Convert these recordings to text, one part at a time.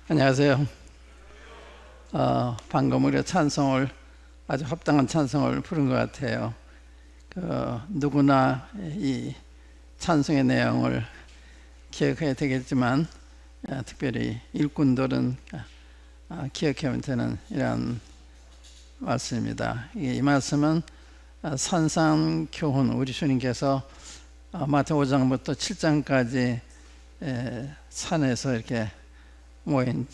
안녕하세요. 방금 우리가 찬송을 아주 합당한 찬송을 부른 것 같아요. 누구나 이 찬송의 내용을 기억해야 되겠지만 특별히 일꾼들은 기억하면 되는 이런 말씀입니다. 이 말씀은 산상교훈, 우리 주님께서 마태오 5장부터 7장까지 산에서 이렇게 모인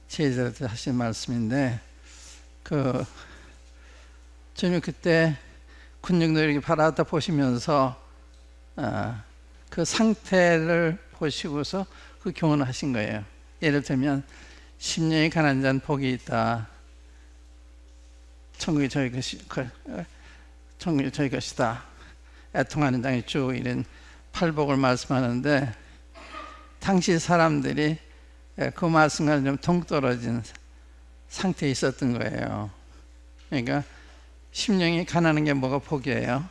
제자들한테 하신 말씀인데, 주님 그때 군중들이 이렇게 바라다 보시면서 그 상태를 보시고서 그 교훈을 하신 거예요. 예를 들면 심령이 가난한 자는 복이 있다, 천국이 저희 것이다, 애통하는 자의 주, 이런 팔복을 말씀하는데, 당시 사람들이 그 말씀과 좀 동떨어진 상태에 있었던 거예요. 그러니까 심령이 가난한 게 뭐가 복이에요?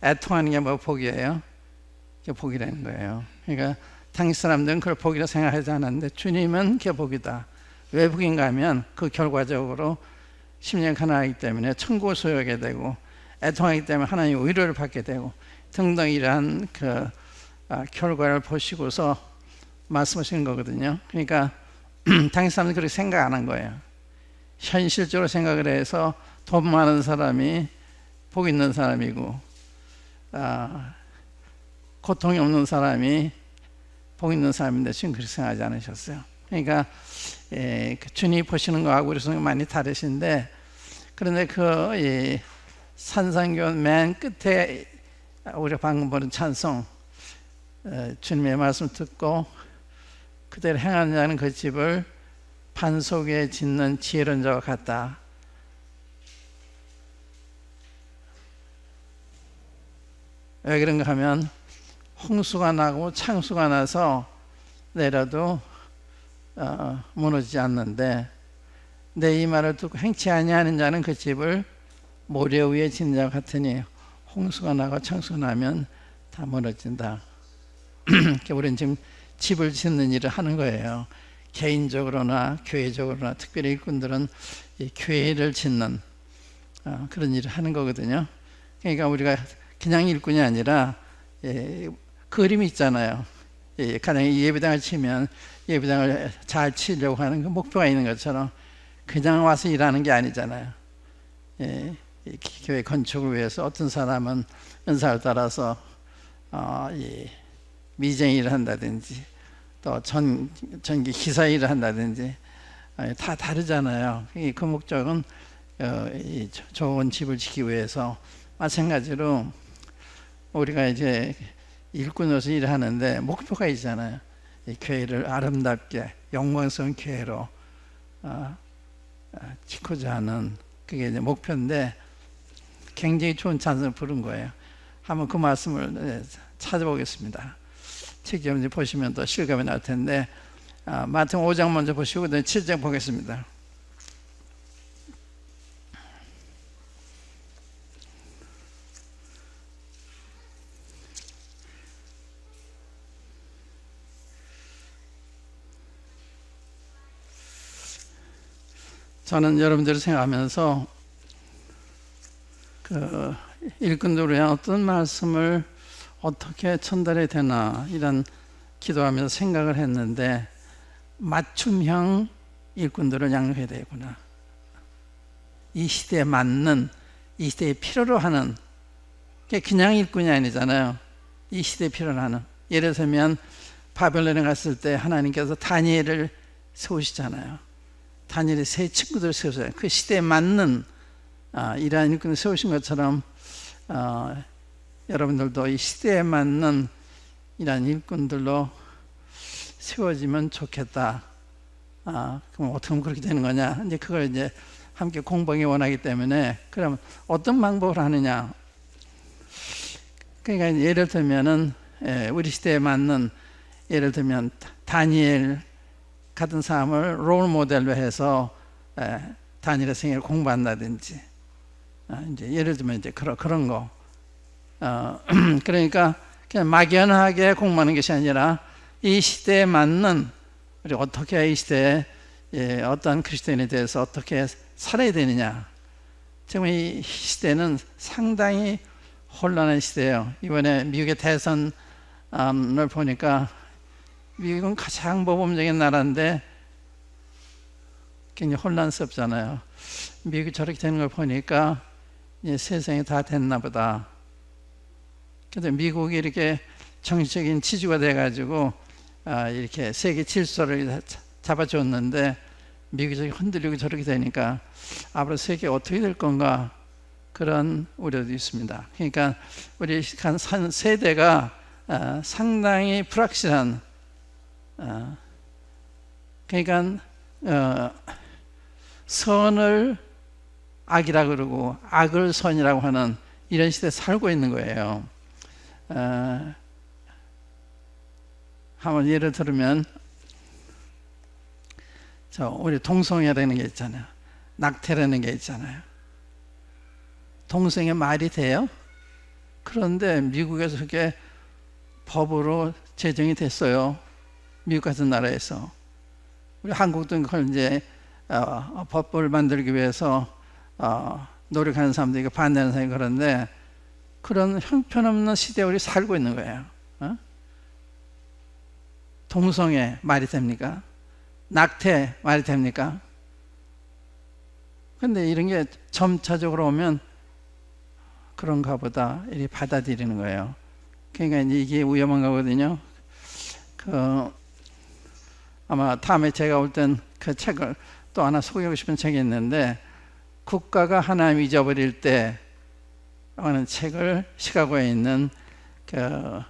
애통하는 게 뭐가 복이에요? 그게 복이라는 거예요. 그러니까 당시 사람들은 그걸 복이라 생각하지 않았는데, 주님은 그게 복이다. 왜 복인가 하면 그 결과적으로 심령이 가난하기 때문에 천국을 소유하게 되고, 애통하기 때문에 하나님의 위로를 받게 되고 등등, 이러한 결과를 보시고서 말씀하시는 거거든요. 그러니까 당시 사람들은 그렇게 생각 안 한 거예요. 현실적으로 생각을 해서 돈 많은 사람이 복 있는 사람이고, 고통이 없는 사람이 복 있는 사람인데 지금 그렇게 생각하지 않으셨어요. 그러니까 주님이 보시는 거하고 우리 성경 많이 다르신데, 그런데 그 산상교훈 맨 끝에 우리가 방금 보는 찬송, 주님의 말씀 듣고 그대로 행하는 자는 그 집을 반석에 짓는 지혜로운 자와 같다. 왜 그런가 하면 홍수가 나고 창수가 나서 내려도 무너지지 않는데, 내 이 말을 듣고 행치 아니하는 자는 그 집을 모래 위에 짓는 자와 같으니 홍수가 나고 창수가 나면 다 무너진다. 우리는 지금 집을 짓는 일을 하는 거예요. 개인적으로나 교회적으로나, 특별히 일꾼들은 이 교회를 짓는 그런 일을 하는 거거든요. 그러니까 우리가 그냥 일꾼이 아니라 그림이 있잖아요. 가령 예배당을 치면 예배당을 잘 치려고 하는 그 목표가 있는 것처럼 그냥 와서 일하는 게 아니잖아요. 교회 건축을 위해서 어떤 사람은 은사를 따라서 미쟁 일을 한다든지, 또 전기 기사 일을 한다든지, 다 다르잖아요. 그 목적은 좋은 집을 짓기 위해서. 마찬가지로 우리가 이제 일꾼으로서 일을 하는데 목표가 있잖아요. 이 교회를 아름답게 영광스러운 교회로 짓고자 하는, 그게 이제 목표인데, 굉장히 좋은 찬송을 부른 거예요. 한번 그 말씀을 찾아보겠습니다. 책임 보시면 또 실감이 날 텐데, 마태복음 5장 먼저 보시고 7장 보겠습니다. 저는 여러분들을 생각하면서 일꾼들을 위한 어떤 말씀을 어떻게 전달해야 되나, 이런 기도하면서 생각을 했는데, 맞춤형 일꾼들을 양육해야 되구나. 이 시대에 맞는, 이 시대에 필요로 하는, 그냥 일꾼이 아니잖아요. 이 시대에 필요로 하는. 예를 들면 바벨론에 갔을 때 하나님께서 다니엘을 세우시잖아요. 다니엘의 세 친구들을 세우세요. 그 시대에 맞는 이러한 일꾼을 세우신 것처럼 여러분들도 이 시대에 맞는 이러한 일꾼들로 세워지면 좋겠다. 그럼 어떻게 하면 그렇게 되는 거냐? 이제 그걸 이제 함께 공부하기 원하기 때문에, 그럼 어떤 방법을 하느냐? 그러니까 예를 들면은 우리 시대에 맞는, 예를 들면 다니엘 같은 사람을 롤 모델로 해서 다니엘의 생애를 공부한다든지, 이제 예를 들면 이제 그런 거. 그러니까 그냥 막연하게 공부하는 것이 아니라 이 시대에 맞는 우리 어떻게 이 시대에 어떤 그리스도인에 대해서 어떻게 살아야 되느냐. 지금 이 시대는 상당히 혼란한 시대예요. 이번에 미국의 대선을 보니까 미국은 가장 모범적인 나라인데 굉장히 혼란스럽잖아요. 미국이 저렇게 되는 걸 보니까 이제 세상이 다 됐나 보다. 그래서 미국이 이렇게 정치적인 지주가 돼가지고 이렇게 세계 질서를 잡아줬는데 미국이 흔들리고 저렇게 되니까 앞으로 세계 어떻게 될 건가 그런 우려도 있습니다. 그러니까 우리 한 세대가 상당히 불확실한 그러니까 선을 악이라 그러고 악을 선이라고 하는 이런 시대에 살고 있는 거예요. 한번 예를 들면 우리 동성애라는 게 있잖아요. 낙태라는 게 있잖아요. 동성애 말이 돼요? 그런데 미국에서 그게 법으로 제정이 됐어요. 미국 같은 나라에서. 우리 한국도 그걸 이제 법을 만들기 위해서 노력하는 사람들이 반대하는 사람이 그런데 그런 형편없는 시대에 우리 살고 있는 거예요. 동성애 말이 됩니까? 낙태 말이 됩니까? 근데 이런 게 점차적으로 오면 그런가 보다 이렇게 받아들이는 거예요. 그러니까 이제 이게 위험한 거거든요. 아마 다음에 제가 올 땐 그 책을 또 하나 소개하고 싶은 책이 있는데 국가가 하나님 잊어버릴 때 하는 책을 시카고에 있는 그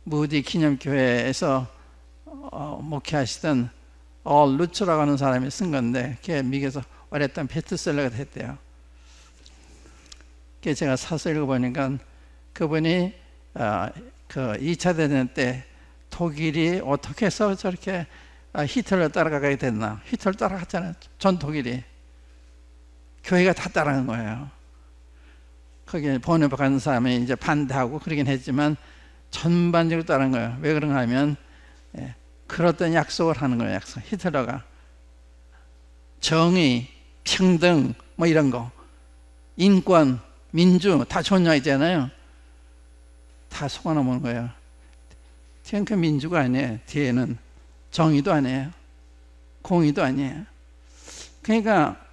무디 기념교회에서 목회하시던 루츠라고 하는 사람이 쓴 건데 그게 미국에서 오랫동안 베스트셀러가 됐대요. 그게 제가 사서 읽어보니까 그분이 그 2차 대전 때 독일이 어떻게 해서 저렇게 히틀러 따라가게 됐나. 히틀러 따라갔잖아요. 전 독일이. 교회가 다 따라간 거예요. 거기에 번역한 사람이 이제 반대하고 그러긴 했지만 전반적으로 따라간 거예요. 왜 그런가 하면 그렇던 약속을 하는 거예요. 약속. 히틀러가 정의, 평등 뭐 이런 거, 인권, 민주 다 존중하잖아요. 다 속아넘은 거예요. 뒤에는 그 민주가 아니에요. 뒤에는 정의도 아니에요. 공의도 아니에요. 그러니까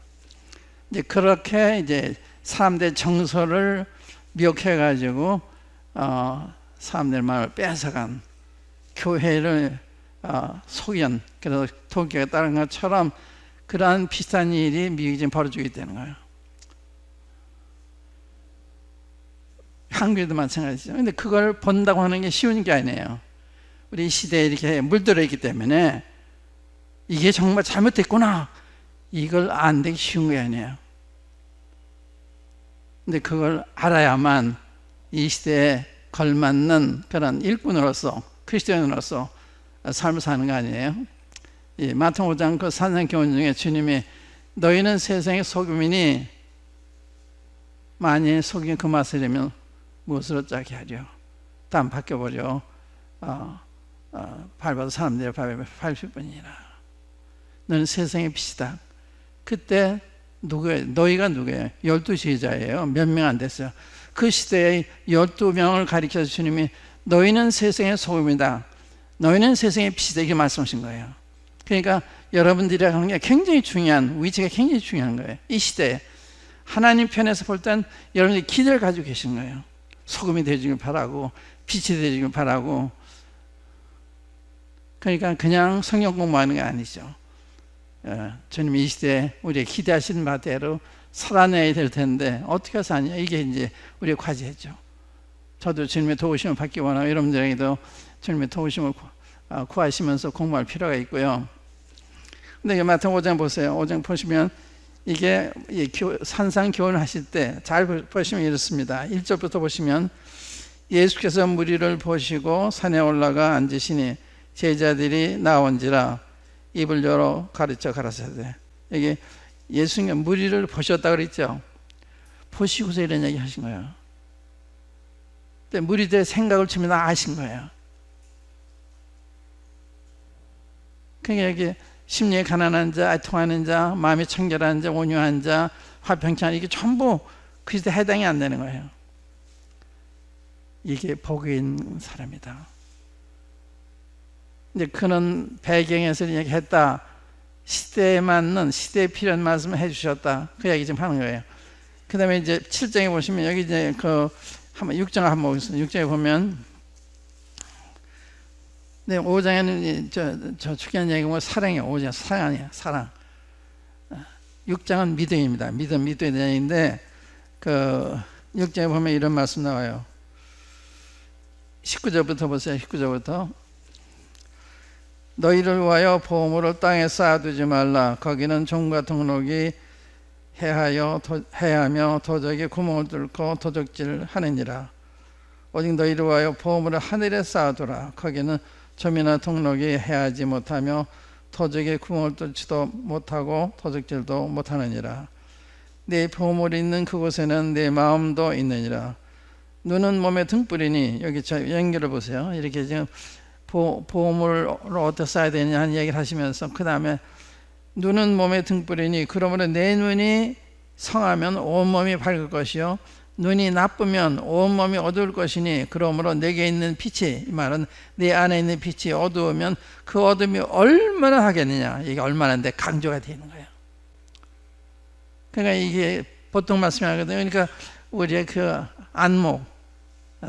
이제 그렇게 이제 사람들의 정서를 미혹해가지고 사람들 마음을 뺏어간 교회를 속인 그래서 독일에 따른 것처럼 그러한 비슷한 일이 미국에 지금 벌어지고 있다는 거예요. 한국에도 마찬가지죠. 근데 그걸 본다고 하는 게 쉬운 게 아니에요. 우리 시대에 이렇게 물들어 있기 때문에 이게 정말 잘못됐구나 이걸 안 되기 쉬운 게 아니에요. 근데 그걸 알아야만 이 시대에 걸맞는 그런 일꾼으로서 크리스천으로서 삶을 사는 거 아니에요. 마태복음 5장 그 산상교훈 중에 주님이 너희는 세상의 소금이니 만일 소금이 그 맛을 내면 무엇으로 짜게 하려. 다음 바뀌어버려. 밟아도 사람들이 밟힐 뿐이라. 너는 세상의 빛이다. 그때 누구예요? 너희가 누구예요? 12제자예요. 몇 명 안 됐어요. 그 시대에 12명을 가리켜서 주님이 너희는 세상의 소금이다. 너희는 세상의 빛이다. 이렇게 말씀하신 거예요. 그러니까 여러분들이 하는 게 굉장히 중요한, 위치가 굉장히 중요한 거예요. 이 시대에. 하나님 편에서 볼 땐 여러분들이 기대를 가지고 계신 거예요. 소금이 되시길 바라고, 빛이 되시길 바라고. 그러니까 그냥 성경 공부하는 게 아니죠. 주님이 이 시대에 우리의 기대하시는 바대로 살아내야 될 텐데 어떻게 사냐 이게 이제 우리의 과제죠. 저도 주님의 도우심을 받기 원하고 여러분들에게도 주님의 도우심을 구하시면서 공부할 필요가 있고요. 근데 마태복음 5장 보세요. 5장 보시면 이게 산상 교훈을 하실 때 잘 보시면 이렇습니다. 1절부터 보시면 예수께서 무리를 보시고 산에 올라가 앉으시니 제자들이 나온지라 입을 열어 가르쳐 가라사대. 이게 예수님 무리를 보셨다 그랬죠. 보시고서 이런 얘기 하신 거예요. 근데 무리들의 생각을 주면 아신 거예요. 그러니까 여기 심리에 가난한 자, 애통하는 자, 마음이 청결한 자, 온유한 자, 화평찬, 이게 전부 그리스도에 해당이 안 되는 거예요. 이게 복이 있는 사람이다. 이제 그런 배경에서 이야기했다. 시대에 맞는, 시대에 필요한 말씀을 해주셨다. 그 이야기 지금 하는 거예요. 그 다음에 이제 7장에 보시면 여기 이제 그 한번 6장 한번 보겠습니다. 6장에 보면 네, 5장에는 저 중요한 얘기가 뭐 사랑이에요. 5장 사랑 아니야, 사랑. 6장은 믿음입니다. 믿음에 대한 얘기인데 그 6장에 보면 이런 말씀 나와요. 19절부터 보세요. 19절부터 너희를 위하여 보물을 땅에 쌓아두지 말라. 거기는 종과 동록이 해하며 도적이 구멍을 뚫고 도적질하느니라. 오직 너희를 위하여 보물을 하늘에 쌓아두라. 거기는 점이나 동록이 해하지 못하며 도적이 구멍을 뚫지도 못하고 도적질도 못하느니라. 네 보물이 있는 그곳에는 네 마음도 있느니라. 눈은 몸의 등불이니, 여기 연결을 보세요. 이렇게 지금 보물을 어떻게 써야 되냐 하는 얘기를 하시면서 그 다음에 눈은 몸의 등불이니 그러므로 내 눈이 성하면 온몸이 밝을 것이요 눈이 나쁘면 온몸이 어두울 것이니 그러므로 내게 있는 빛이, 이 말은 내 안에 있는 빛이 어두우면 그 어둠이 얼마나 하겠느냐. 이게 얼마나인데 강조가 되는 거예요. 그러니까 이게 보통 말씀이 하거든요. 그러니까 우리의 그 안목,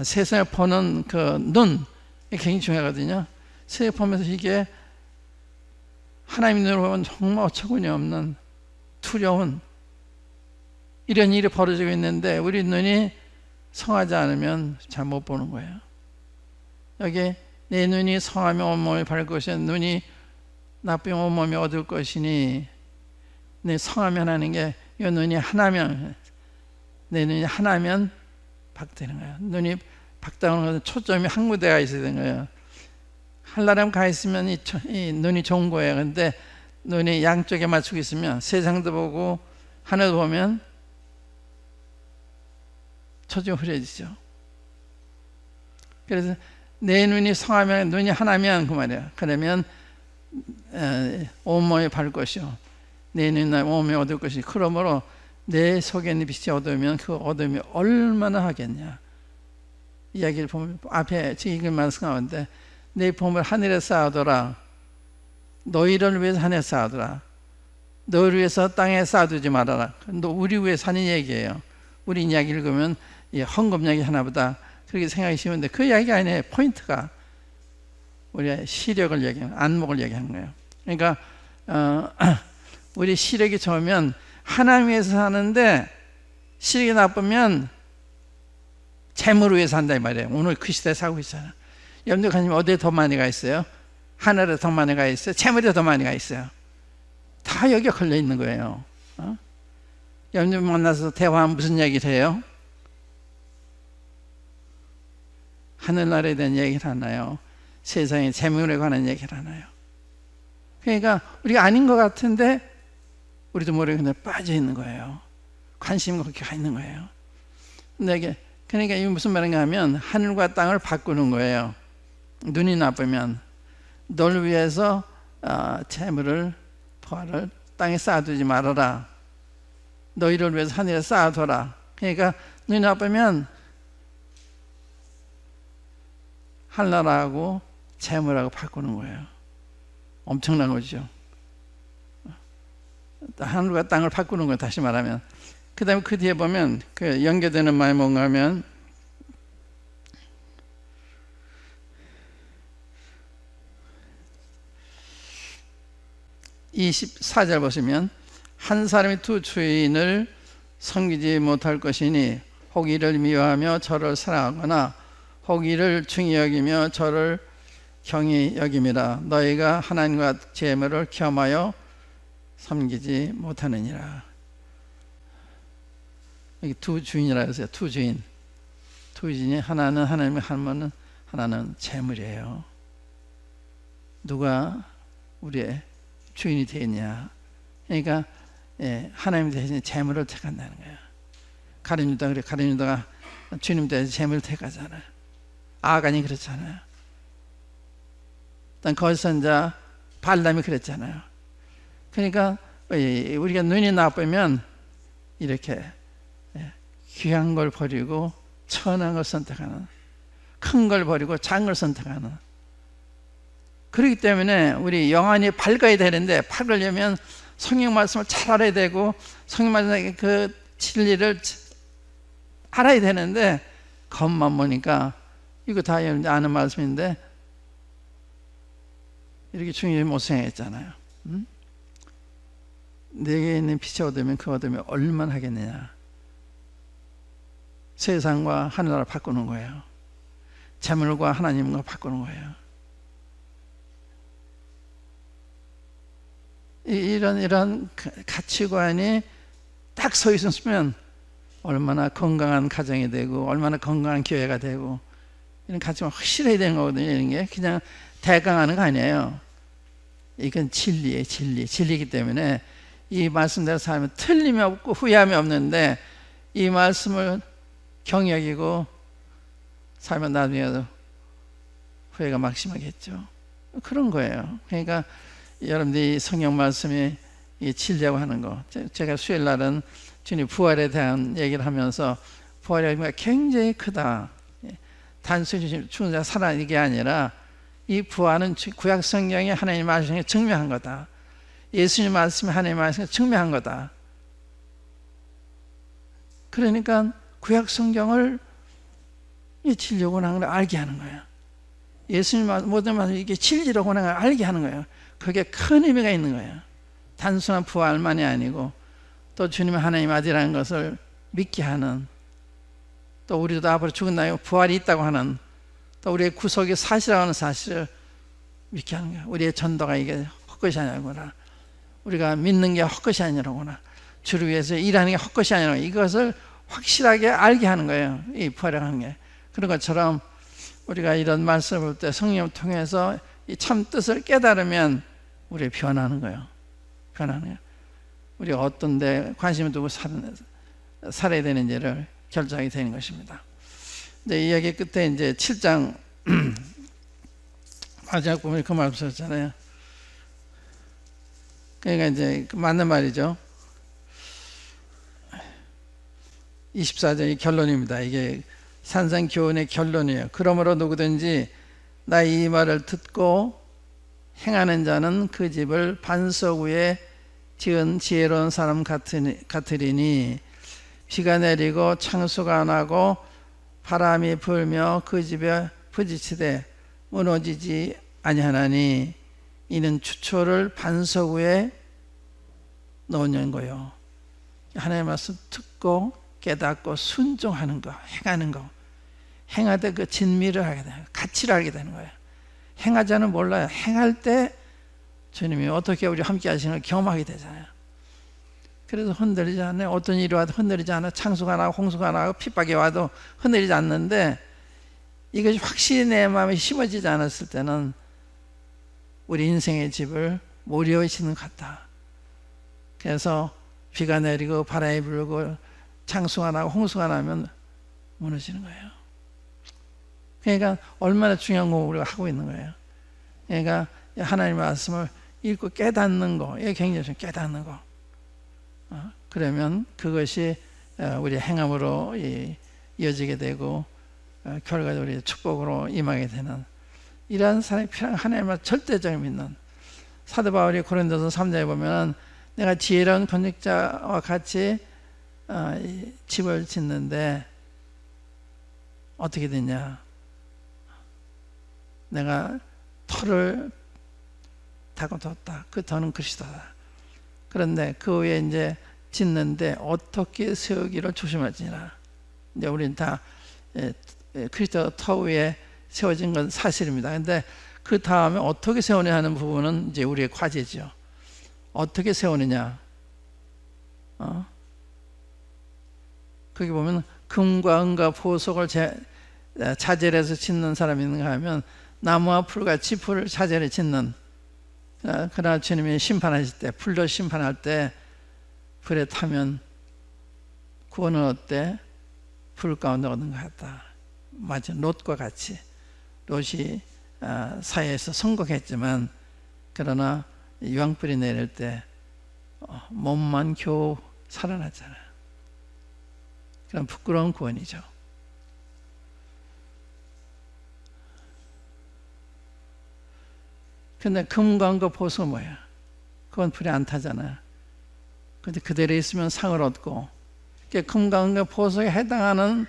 세상을 보는 그 눈, 이게 굉장히 중요하거든요. 세상 보면서 이게 하나님 눈으로 보면 정말 어처구니 없는 두려운 이런 일이 벌어지고 있는데 우리 눈이 성하지 않으면 잘 못 보는 거예요. 여기 내 눈이 성하면 온몸이 밝을 것이니 눈이 나쁘면 온몸이 어두울 것이니, 내 성하면 하는 게 이 눈이 하나면, 내 눈이 하나면 박되는 거예요. 눈이 박다는 것은 초점이 한 군데가 있어야 되는 거예요. 한나라면 가 있으면 이 눈이 좋은 거예요. 근데 눈이 양쪽에 맞추고 있으면 세상도 보고 하늘도 보면 초점이 흐려지죠. 그래서 내 눈이 성하면, 눈이 하나면 그 말이에요. 그러면 온몸이 밝을 것이요 내 눈이 온몸이 어두울 것이, 그러므로 내 속에 있는 빛이 어두우면 그 어둠이 얼마나 하겠냐. 이야기를 보면 앞에 지금 말씀 가운데 내 보물 하늘에 쌓아둬라. 너희를 위해서 하늘에 쌓아둬라. 너희를 위해서 땅에 쌓아두지 말아라. 우리 위해서 하는 얘기예요. 우리 이야기 읽으면 헌금 이야기 하나보다 그렇게 생각이 쉬운데 그 이야기가 아니에요. 포인트가 우리의 시력을 얘기하는, 안목을 얘기하는 거예요. 그러니까 우리 시력이 좋으면 하나님 위해서 사는데 시력이 나쁘면 재물을 위해서 산다 이 말이에요. 오늘 그 시대에 살고 있잖아요. 여러분들 관심 어디에 더 많이 가 있어요? 하늘에 더 많이 가 있어요? 재물에 더 많이 가 있어요? 다 여기에 걸려 있는 거예요. 여러분들 만나서 대화하면 무슨 얘기를 해요? 하늘나라에 대한 얘기를 하나요? 세상의 재물에 관한 얘기를 하나요? 그러니까 우리가 아닌 것 같은데 우리도 모르게 그냥 빠져 있는 거예요. 관심이 그렇게 가 있는 거예요. 그러니까 이게 무슨 말인가 하면 하늘과 땅을 바꾸는 거예요. 눈이 나쁘면 널 위해서 재물을, 포화를 땅에 쌓아두지 말아라. 너희를 위해서 하늘에 쌓아둬라. 그러니까 눈이 나쁘면 하늘나라하고 재물하고 바꾸는 거예요. 엄청난 거죠. 하늘과 땅을 바꾸는 거예요. 다시 말하면. 그 다음에 그 뒤에 보면 그 연계되는 말이 뭔가 하면 24절 보시면 한 사람이 두 주인을 섬기지 못할 것이니 혹 이를 미워하며 저를 사랑하거나 혹 이를 중히 여기며 저를 경히 여김이라. 너희가 하나님과 재물을 겸하여 섬기지 못하느니라. 여기 두 주인이라 했어요. 두 주인. 두 주인이 하나는 하나님의 하나는, 하나는 재물이에요. 누가 우리의 주인이 되느냐. 그러니까 하나님 대신 재물을 택한다는 거예요. 가룟 유다, 그래. 가룟 유다가 주님 대신 재물을 택하잖아요. 아간이 그렇잖아요. 일단 거짓 선자 발람이 그랬잖아요. 그러니까 우리가 눈이 나쁘면 이렇게 귀한 걸 버리고 천한 걸 선택하는, 큰 걸 버리고 작은 걸 선택하는. 그렇기 때문에 우리 영안이 밝아야 되는데, 밝으려면 성경 말씀을 잘 알아야 되고 성경 말씀의 그 진리를 알아야 되는데, 겉만 보니까 이거 다 아는 말씀인데 이렇게 중요히 못 생각했잖아요. 내게 있는 빛이 얻으면 그 얻으면 얼마나 하겠느냐. 세상과 하늘나라 바꾸는 거예요. 재물과 하나님과 바꾸는 거예요. 이런 가치관이 딱 서 있으면 얼마나 건강한 가정이 되고 얼마나 건강한 교회가 되고, 이런 가치관 확실해야 되는 거거든요. 이런 게 그냥 대강하는 거 아니에요. 이건 진리예요. 진리이기 때문에 이 말씀대로 살면 틀림이 없고 후회함이 없는데, 이 말씀을 경여기고 살면 나중에도 후회가 막심하겠죠. 그런 거예요. 그러니까 여러분들이 성경 말씀이 진리라고 하는 거, 제가 수요일 날은 주님 부활에 대한 얘기를 하면서 부활의 의미가 굉장히 크다. 단순히 죽은 자 살아 이게 아니라 이 부활은 구약 성경에 하나님 말씀에 증명한 거다. 예수님 말씀이 하나님 말씀에 증명한 거다. 그러니까 구약 성경을 이 진리라고 하는 걸 알게 하는 거예요. 예수님 모든 말씀 이게 진리라고 하는 걸 알게 하는 거예요. 그게 큰 의미가 있는 거예요. 단순한 부활만이 아니고 또 주님의 하나님 아들이라는 것을 믿게 하는, 또 우리도 앞으로 죽은 다음에 부활이 있다고 하는, 또 우리의 구속이 사실이라고 하는 사실을 믿게 하는 거예요. 우리의 전도가 이게 헛것이 아니구나, 우리가 믿는 게 헛것이 아니라구나, 주를 위해서 일하는 게 헛것이 아니라, 이것을 확실하게 알게 하는 거예요. 이 부활을 하는 게. 그런 것처럼 우리가 이런 말씀을 볼 때 성령을 통해서 이 참 뜻을 깨달으면 우리 변하는 거예요. 변하는 거예요. 우리가 어떤 데 관심을 두고 살아야 되는지를 결정하게 되는 것입니다. 근데 이 이야기 끝에 이제 7장 마지막 부분에 그 말씀 썼잖아요. 그러니까 이제 맞는 말이죠. 24절이 결론입니다. 이게 산상교훈의 결론이에요. 그러므로 누구든지 나의 이 말을 듣고 행하는 자는 그 집을 반석 위에 지은 지혜로운 사람 같으리니, 비가 내리고 창수가 나고 바람이 불며 그 집에 부딪히되 무너지지 아니하나니, 이는 추초를 반석 위에 놓는 거요. 하나님의 말씀 듣고 깨닫고 순종하는 거, 행하는 거, 행하되 그 진미를 하게 되는 거예요. 가치를 알게 되는 거예요. 행하지 않으면 몰라요. 행할 때 주님이 어떻게 우리 함께 하시는 걸 경험하게 되잖아요. 그래서 흔들리지 않아요. 어떤 일이 와도 흔들리지 않아요. 창수가 나고 홍수가 나고 핍박이 와도 흔들리지 않는데, 이것이 확실히 내 마음에 심어지지 않았을 때는 우리 인생의 집을 모리어에 짓는 것 같다. 그래서 비가 내리고 바람이 불고 창수가 나고 홍수가 나면 무너지는 거예요. 그러니까 얼마나 중요한 공부를 우리가 하고 있는 거예요. 그러니까 하나님의 말씀을 읽고 깨닫는 거, 이게 굉장히 중요해요. 깨닫는 거. 그러면 그것이 우리의 행함으로 이어지게 되고 결과적으로 우리의 축복으로 임하게 되는, 이러한 사람이 필요한 하나님을 절대적으로 믿는. 사도 바울이 고린도서 3장에 보면 내가 지혜로운 건축자와 같이 집을 짓는데 어떻게 됐냐, 내가 터를 타고 뒀다. 그 터는 그리스도다. 그런데 그 위에 이제 짓는데 어떻게 세우기를 조심할지니라. 이제 우리는 다 그리스도 터 위에 세워진 건 사실입니다. 근데 그 다음에 어떻게 세우냐 하는 부분은 이제 우리의 과제죠. 어떻게 세우느냐. 거기 보면 금과 은과 보석을 자재해서 짓는 사람이 있는가 하면 나무와 풀과 지푸를 자재를 짓는, 그러나 주님이 심판하실 때, 풀로 심판할 때 불에 타면 구원은 어때? 불 가운데 얻은 것 같다. 맞아, 롯과 같이. 롯이 사회에서 성공했지만 그러나 유황불이 내릴 때 몸만 겨우 살아났잖아요. 그럼 부끄러운 구원이죠. 근데 금광과 보석 뭐야? 그건 불이 안 타잖아요. 근데 그대로 있으면 상을 얻고, 금광과 보석에 해당하는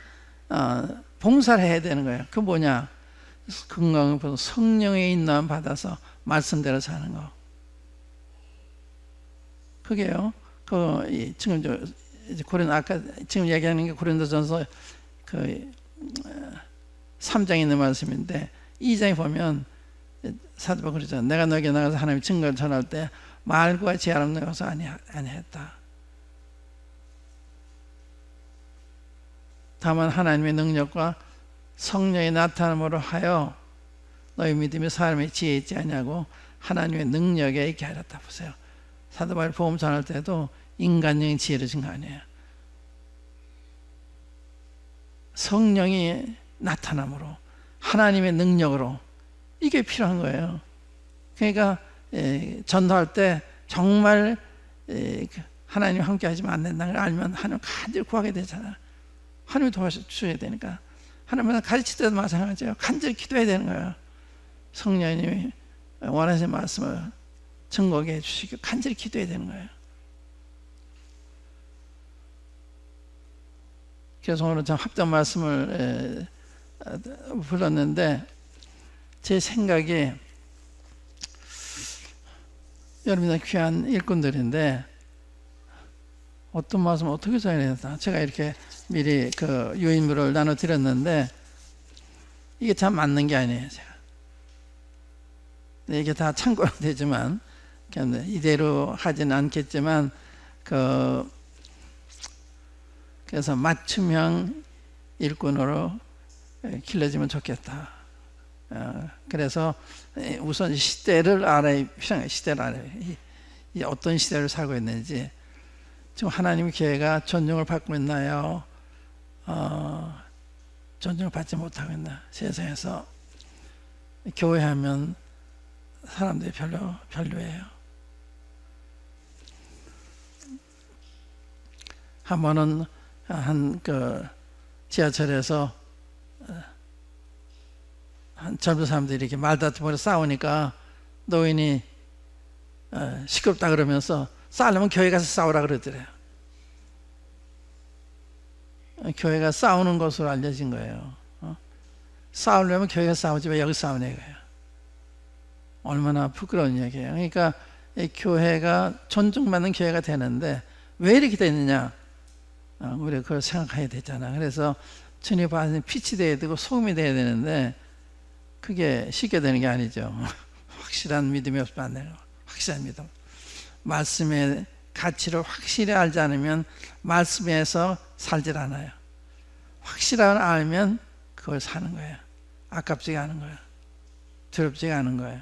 봉사를 해야 되는 거예요. 그 뭐냐? 금광과 보석, 성령의 인도함 받아서 말씀대로 사는 거. 그게요. 지금 아까 지금 얘기하는 게 고린도전서 3장에 있는 말씀인데 2장에 보면 사도 바울이 그러잖아요. 내가 너에게 나가서 하나님의 증거를 전할 때 말과 지혜로 나가서 아니했다. 다만 하나님의 능력과 성령의 나타남으로 하여 너희 믿음이 사람의 지혜에 있지 않냐고 하나님의 능력에 있게 하였다. 보세요. 사도 바울이 복음 전할 때도 인간적인 지혜를 준 거 아니에요. 성령이 나타남으로 하나님의 능력으로 이게 필요한 거예요. 그러니까 전도할 때 정말 하나님 함께 하시면 안 된다는 걸 알면 하나님 간절히 구하게 되잖아요. 하나님이 도와주셔야 되니까. 하나님은 가르칠 때도 마찬가지예요. 간절히 기도해야 되는 거예요. 성령님이 원하시는 말씀을 증거하게 해주시고 간절히 기도해야 되는 거예요. 그래서 오늘 참 합당 말씀을 불렀는데 제 생각에 여러분들 귀한 일꾼들인데 어떤 말씀을 어떻게 전해야 되나 제가 이렇게 미리 그 유인물을 나눠드렸는데 이게 참 맞는 게 아니에요. 제가 이게 다 참고는 되지만 이대로 하지는 않겠지만 그래서 맞춤형 일꾼으로 길러지면 좋겠다. 그래서 우선 시대를 알아야 필요한 거예요. 시대를 알아야 이 어떤 시대를 살고 있는지 지금 하나님의 교회가 존중을 받고 있나요? 존중을 받지 못하고 있나? 세상에서 교회하면 사람들이 별로예요. 한 번은 지하철에서 한 젊은 사람들이 이렇게 말다툼으로 싸우니까 노인이 시끄럽다 그러면서 싸우려면 교회 가서 싸우라 그러더래요. 교회가 싸우는 것으로 알려진 거예요. 싸우려면 교회가 싸우지 왜 여기 싸우냐 이거예요. 얼마나 부끄러운 얘기예요. 그러니까 이 교회가 존중받는 교회가 되는데 왜 이렇게 됐느냐? 우리가 그걸 생각해야 되잖아. 그래서 주님 받은 빛이 돼야 되고 소금이 돼야 되는데 그게 쉽게 되는 게 아니죠. 확실한 믿음이 없으면 안 돼요. 확실한 믿음. 말씀의 가치를 확실히 알지 않으면 말씀에서 살질 않아요. 확실하게 알면 그걸 사는 거예요. 아깝지가 않은 거예요. 두렵지가 않은 거예요.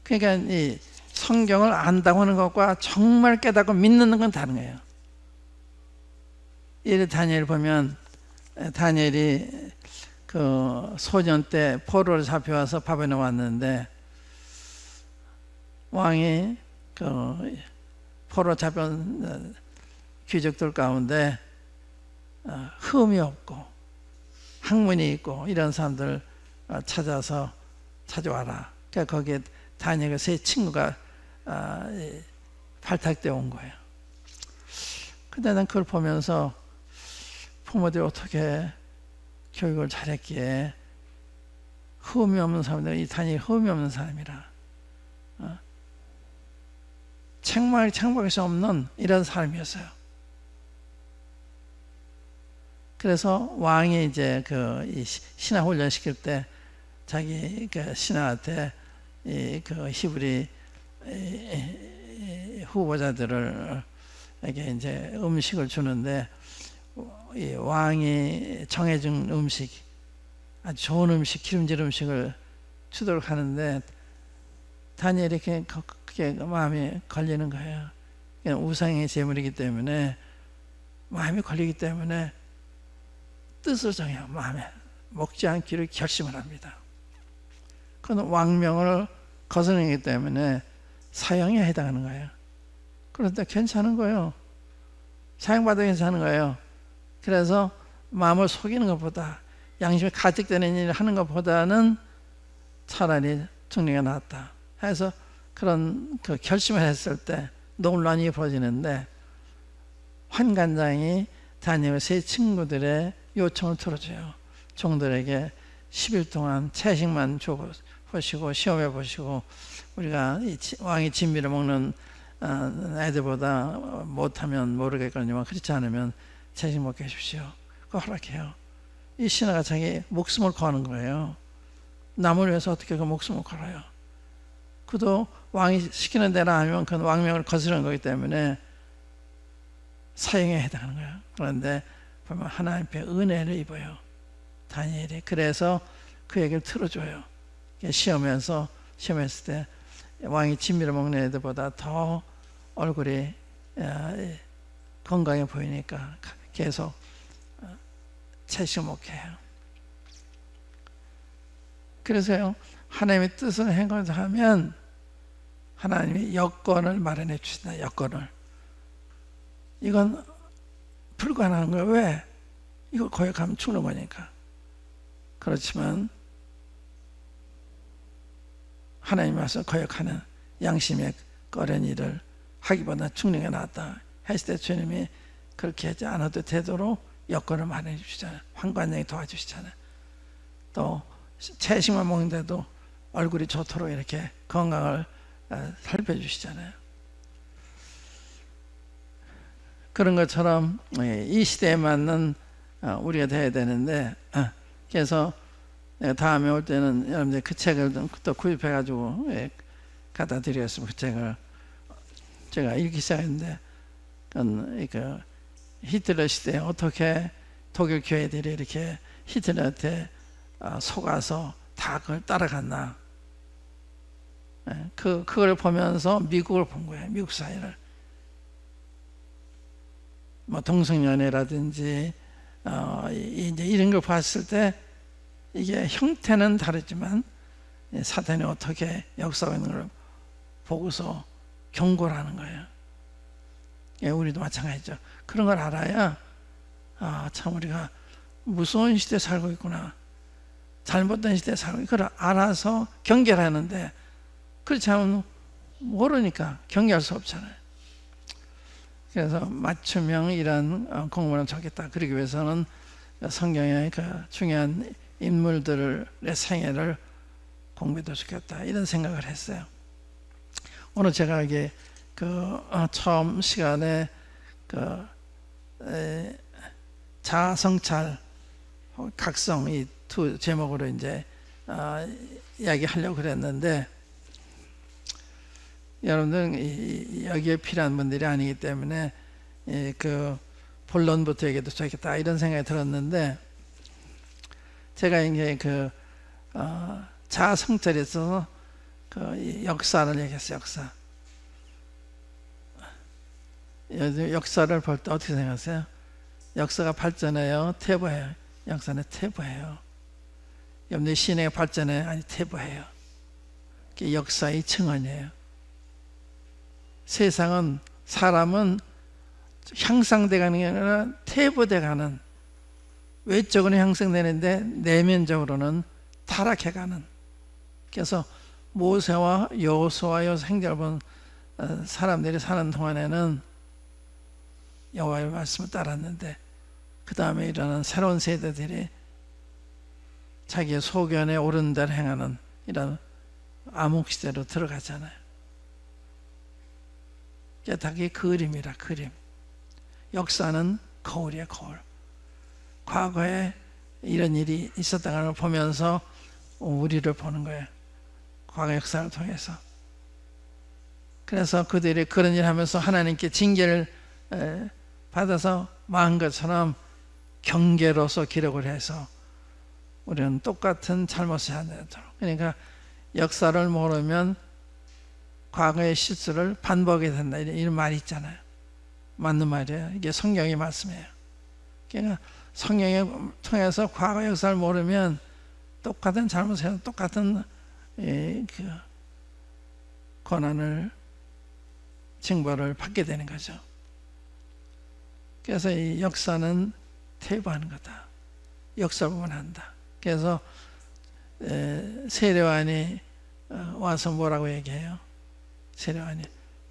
그러니까 이 성경을 안다고 하는 것과 정말 깨닫고 믿는 건 다른 거예요. 이 다니엘 보면 다니엘이 그 소년 때 포로로 잡혀와서 바벨론에 왔는데 왕이 그 포로 잡혀온 귀족들 가운데 흠이 없고 학문이 있고 이런 사람들 찾아와라. 그러니까 거기에 다니엘과 세 친구가 발탁되어 온 거예요. 근데 난 그걸 보면서 부모들이 어떻게 교육을 잘했기에 흠이 없는 사람들, 이 다니엘이 흠이 없는 사람이라 책망할 수 없는 이런 사람이었어요. 그래서 왕이 이제 이 신하 훈련 시킬 때 자기 신하한테 그 히브리 후보자들을 에게 이제 음식을 주는데 이 왕이 정해준 음식, 아주 좋은 음식, 기름진 음식을 주도록 하는데 다니엘이 그게 마음에 걸리는 거예요. 우상의 제물이기 때문에 마음에 걸리기 때문에 뜻을 정해요. 마음에 먹지 않기로 결심을 합니다. 그는 왕명을 거스르기 때문에 사형에 해당하는 거예요. 그런데 괜찮은 거예요. 사형받아도 괜찮은 거예요. 그래서 마음을 속이는 것보다, 양심이 가득되는 일을 하는 것보다는 차라리 죽는 게 낫다 해서 그런 그 결심을 했을 때 논란이 벌어지는데, 환관장이 다니엘 세 친구들의 요청을 들어줘요. 종들에게 10일 동안 채식만 줘보시고 시험해 보시고, 우리가 왕이 진미를 먹는 애들보다 못하면 모르겠거니와 그렇지 않으면 채식 먹게 해주십시오. 그거 허락해요. 이 신하가 자기 목숨을 거는 거예요. 남을 위해서 어떻게 그 목숨을 걸어요? 그도 왕이 시키는 대로 하면 그건 왕명을 거스르는 거기 때문에 사형에 해당하는 거예요. 그런데 보면 하나님께 은혜를 입어요, 다니엘이. 그래서 그 얘기를 틀어줘요. 시험했을 때 왕이 진미를 먹는 애들보다 더 얼굴이 건강해 보이니까 계속 채식 먹게 해요. 그래서요, 하나님의 뜻을 행하면 하나님이 여건을 마련해 주신다. 여건을. 이건 불가능한 거예요. 왜? 이거 거역하면 죽는 거니까. 그렇지만 하나님 와서 거역하는 양심에 꺼린 일을 하기보다 죽는 게 낫다 했을 때 주님이 그렇게 하지 않아도 되도록 여건을 마련해 주시잖아요. 환관장이 도와주시잖아요. 또 채식만 먹는데도 얼굴이 좋도록 이렇게 건강을 살펴주시잖아요. 그런 것처럼 이 시대에 맞는 우리가 돼야 되는데, 그래서 다음에 올 때는 여러분들 그 책을 또 구입해 가지고 갖다 드리겠습니다. 그 책을 제가 읽기 시작했는데, 그 히틀러 시대에 어떻게 독일 교회들이 이렇게 히틀러한테 속아서 다 그걸 따라갔나. 그걸 보면서 미국을 본 거예요. 미국 사회를. 뭐 동성연애라든지 이제 이런 걸 봤을 때 이게 형태는 다르지만 사탄이 어떻게 역사하고 있는 걸 보고서 경고를 하는 거예요. 우리도 마찬가지죠. 그런 걸 알아야 참 우리가 무서운 시대에 살고 있구나, 잘못된 시대에 살고 있구나, 그걸 알아서 경계하는데, 그렇지 않으면 모르니까 경계할 수 없잖아요. 그래서 맞춤형 이런 공부를 적겠다. 그러기 위해서는 성경의 그 중요한 인물들의 생애를 공부해도 좋겠다, 이런 생각을 했어요. 오늘 제가 이게 처음 시간에 자아성찰, 각성, 이 두 제목으로 이제 이야기하려고 그랬는데, 여러분들 여기에 필요한 분들이 아니기 때문에 그 본론부터 얘기해도 좋겠다, 이런 생각이 들었는데, 제가 이제 자아성찰에 있어서 역사를 얘기했어요. 역사를 볼 때 어떻게 생각하세요? 역사가 발전해요, 퇴보해요? 역사는 퇴보해요. 여러분들 신앙의 발전에 아니 퇴보해요. 그게 역사의 증언이에요. 세상은, 사람은 향상돼 가는 게 아니라 퇴보돼 가는, 외적으로는 향상되는데 내면적으로는 타락해 가는. 그래서 모세와 여호수아의 행적을 본 사람들이 사는 동안에는 여호와의 말씀을 따랐는데, 그 다음에 일어나는 새로운 세대들이 자기의 소견에 옳은 대로 행하는 이런 암흑시대로 들어가잖아요. 그게 다 그림이라, 그림. 역사는 거울이에요, 거울. 과거에 이런 일이 있었다는 걸 보면서 우리를 보는 거예요, 과거 역사를 통해서. 그래서 그들이 그런 일을 하면서 하나님께 징계를 받아서 망한 것처럼 경계로서 기록을 해서 우리는 똑같은 잘못을 하지 않도록. 그러니까 역사를 모르면 과거의 실수를 반복해야 된다, 이런 말이 있잖아요. 맞는 말이에요. 이게 성경의 말씀이에요. 그러니까 성경에 통해서 과거 역사를 모르면 똑같은 잘못을 해서 똑같은 고난을 징벌을 받게 되는 거죠. 그래서 이 역사는 퇴보하는 거다. 역사를 보면 한다. 그래서 세례요한이 와서 뭐라고 얘기해요? 세례요한이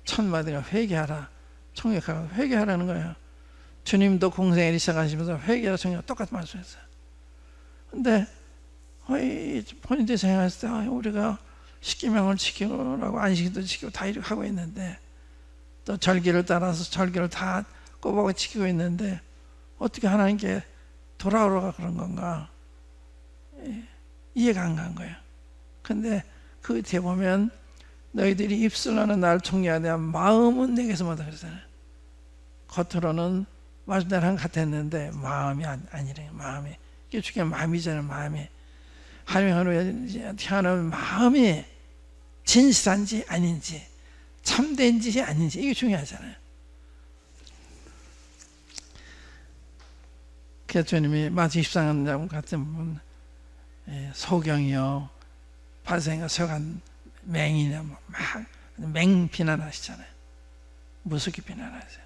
천마디가 회개하라, 청역하라. 회개하라는 거예요. 주님도 공생애를 시작하시면서 회개하라, 청역 똑같은 말씀했어요. 근데 본인들이 생각했을 때 우리가 십계명을 지키라고 안식일도 지키고 다 이렇게 하고 있는데, 또 절기를 따라서 절기를 다 꼬박꼬박 지키고 있는데 어떻게 하나님께 돌아오라고 그런 건가? 이해가 안 간 거예요. 근데 그 뒤에 보면 너희들이 입술로는 나를 청량하되 마음은 내게서마다 그러잖아요. 겉으로는 말씀대로 같았는데 마음이 아니래요. 마음이. 이게 중요한 마음이잖아요. 마음이. 하나님으로 태어나는 마음이 진실한지 아닌지, 참된지 아닌지, 이게 중요하잖아요. 그래서 주님이 마치 24장 같은 부분, 소경이요 발생과 서간 맹이냐 막 맹 비난하시잖아요. 무섭게 비난하세요.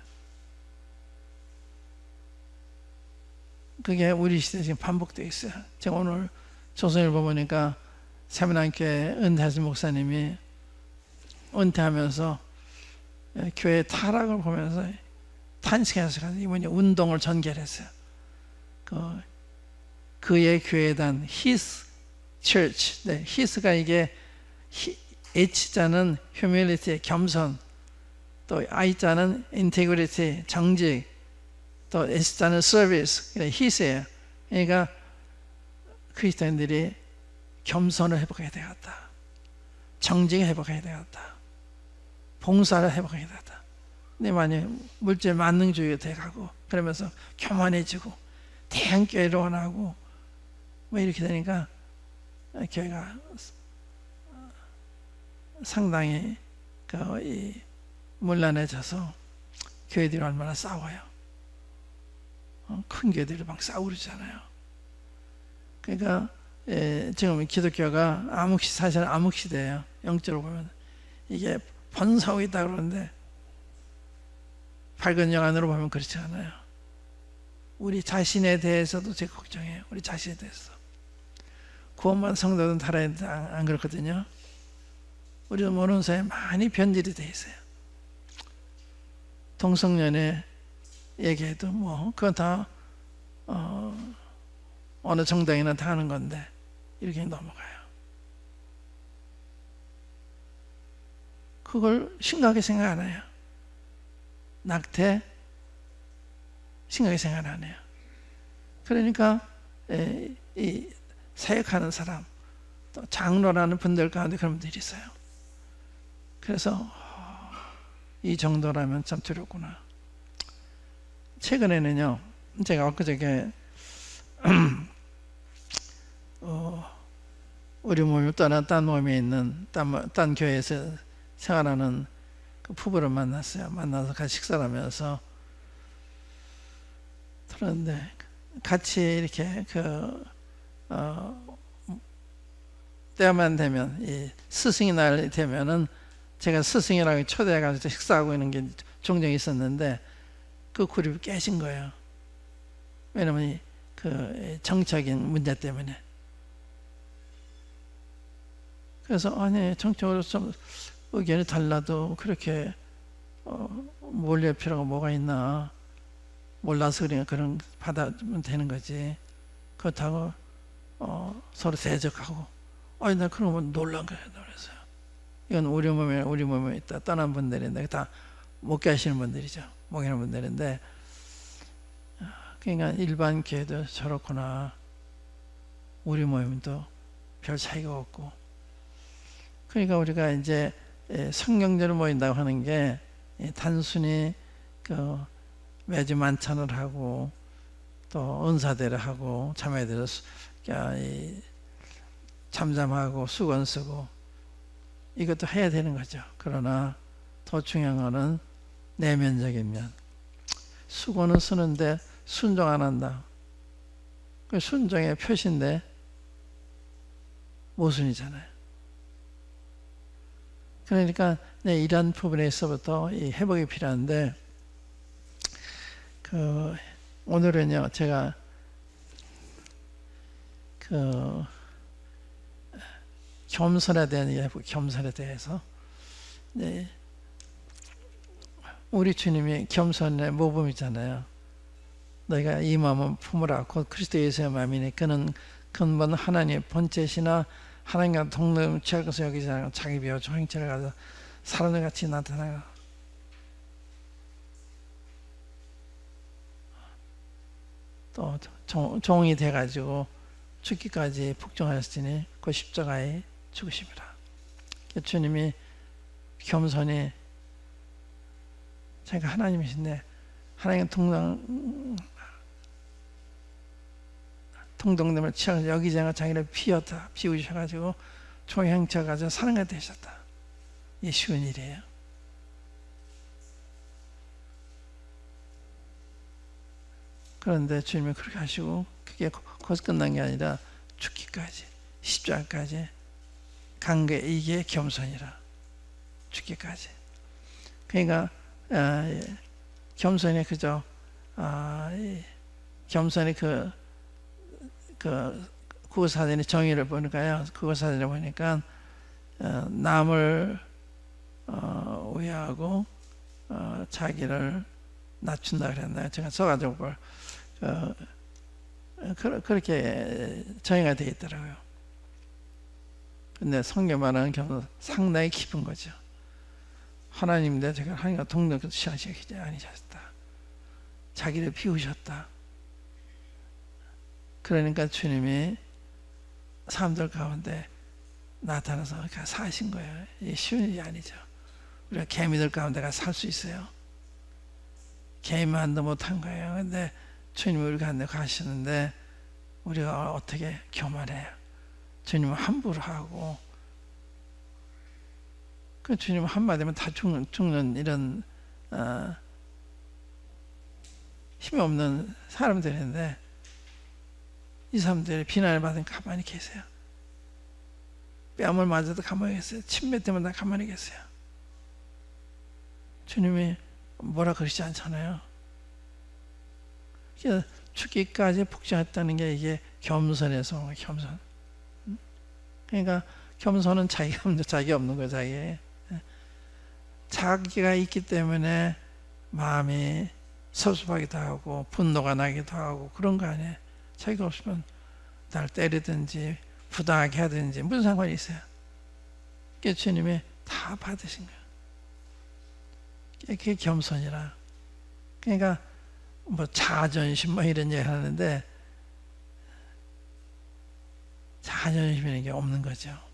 그게 우리 시대에 지금 반복되어 있어요. 제가 오늘 조선일보 보니까 세문안교회 은퇴하신 목사님이 은퇴하면서 교회 타락을 보면서 탄식해서 이번에 운동을 전개했어요. 그의 교회단 His Church, 네, His가 이게 H자는 Humility, 겸손, 또 I자는 Integrity, 정직, 또 S자는 Service, 그래 His예요. 그러니까 크리스천들이 겸손을 회복해야 되겠다, 정직을 회복해야 되겠다, 봉사를 회복해야 되겠다. 근데 만약 물질 만능주의가 돼가고 그러면서 교만해지고 대형교회로 원하고 뭐 이렇게 되니까 교회가 상당히 문란해져서 교회들이 얼마나 싸워요. 큰 교회들이 막 싸우고 그러잖아요. 그러니까 지금 기독교가 사실 암흑시대예요. 영적으로 보면 이게 번성하고 있다 그러는데 밝은 영안으로 보면 그렇지 않아요. 우리 자신에 대해서도 제가 걱정해요. 우리 자신에 대해서. 구원받은 성도들은 달아야 안 그렇거든요. 우리도 모르는 사이에 많이 변질이 돼 있어요. 동성연애 얘기해도 뭐 그건 다 어느 정당이나 다 하는 건데 이렇게 넘어가요. 그걸 심각하게 생각 안 해요. 낙태 심각하게 생각 안 해요. 그러니까 이 사역하는 사람, 또 장로라는 분들 가운데 그런 분들이 있어요. 그래서 이 정도라면 참 두렵구나. 최근에는요, 제가 엊그저께 우리 몸을 떠나 딴 몸에 있는 딴 교회에서 생활하는 그 부부를 만났어요. 만나서 같이 식사를 하면서 그런데 같이 이렇게 때만 되면 이 스승의 날이 되면은 제가 스승이라고 초대해가지고 식사하고 있는 게 종종 있었는데 그 그룹이 깨진 거예요. 왜냐면 그 정적인 문제 때문에. 그래서 아니 정적으로 좀 의견이 달라도 그렇게 몰릴 필요가 뭐가 있나. 몰라서 그러니까 그런 받아주면 되는 거지. 그렇다고 서로 대적하고 아니 나 그러면 놀란 거예요. 그래서 이건 우리 몸에 있다 떠난 분들인데 다 목회하시는 분들이죠. 목회하는 분들인데 그러니까 일반 교회도 저렇구나. 우리 모임도 별 차이가 없고. 그러니까 우리가 이제 성경대로 모인다고 하는 게 단순히 매주 만찬을 하고 또 은사대를 하고 참회대로 잠잠하고 수건 쓰고 이것도 해야 되는 거죠. 그러나 더 중요한 거는 내면적인 면. 수건은 쓰는데 순종 안 한다. 그 순종의 표시인데 모순이잖아요. 그러니까 이런 부분에서부터 이 회복이 필요한데, 오늘은요 제가 겸손에 대한 얘기 해보고, 겸손에 대해서 우리 주님이 겸손의 모범이잖아요. 너희가 이 마음을 품으라 곧 그리스도 예수의 마음이니 그는 근본 하나님의 본체시나 하나님과 동등을 취할 것을 여기지 않고 자기 비하 조행체를 가져 사람들 같이 나타나고, 또 종이 돼가지고 죽기까지 복종하였으니 그 십자가에 죽으심이라. 주님이 겸손히, 자기가 하나님이신데 하나님과 동등됨을 취하고 여기지 않고 자기를 비우셔가지고 종형체를 가져 사랑가 되셨다. 이게 쉬운 일이에요. 그런데 주님이 그렇게 하시고 그게 거기서 끝난 게 아니라 죽기까지, 십자가까지 간 게 이게 겸손이라. 죽기까지. 그러니까 겸손이 그저 겸손이 구사전의 정의를 보니까요. 구사전에 보니까 남을 위하고 자기를 낮춘다 그랬나요? 제가 써가지고 그렇게 정의가 되어 있더라고요. 근데 성경 말하는 겸손 상당히 깊은 거죠. 하나님인데 제가 하나님과 동등을 취하시지 아니셨다. 자기를 비우셨다. 그러니까 주님이 사람들 가운데 나타나서 사신 거예요. 이게 쉬운 일이 아니죠. 우리가 개미들 가운데 가서 살 수 있어요? 개미만도 못한 거예요. 근데 주님이 우리 가운데 가시는데 우리가 어떻게 교만해요? 주님은 함부로 하고, 그 주님 한마디면 다 죽는 이런 힘이 없는 사람들인데 이 사람들이 비난을 받으면 가만히 계세요. 뺨을 맞아도 가만히 계세요. 침뱉 때면 다 가만히 계세요. 주님이 뭐라 그러지 않잖아요. 죽기까지 복종했다는 게 이게 겸손에서 겸손. 그러니까 겸손은 자기가 없는 거예요. 자기가 있기 때문에 마음이 섭섭하기도 하고 분노가 나기도 하고 그런 거 아니에요. 자기가 없으면 날 때리든지 부당하게 하든지 무슨 상관이 있어요. 그게 주님이 다 받으신 거예요. 그게 겸손이라. 그러니까 뭐 자존심 뭐 이런 얘기 하는데 자존심이라는 게 없는 거죠.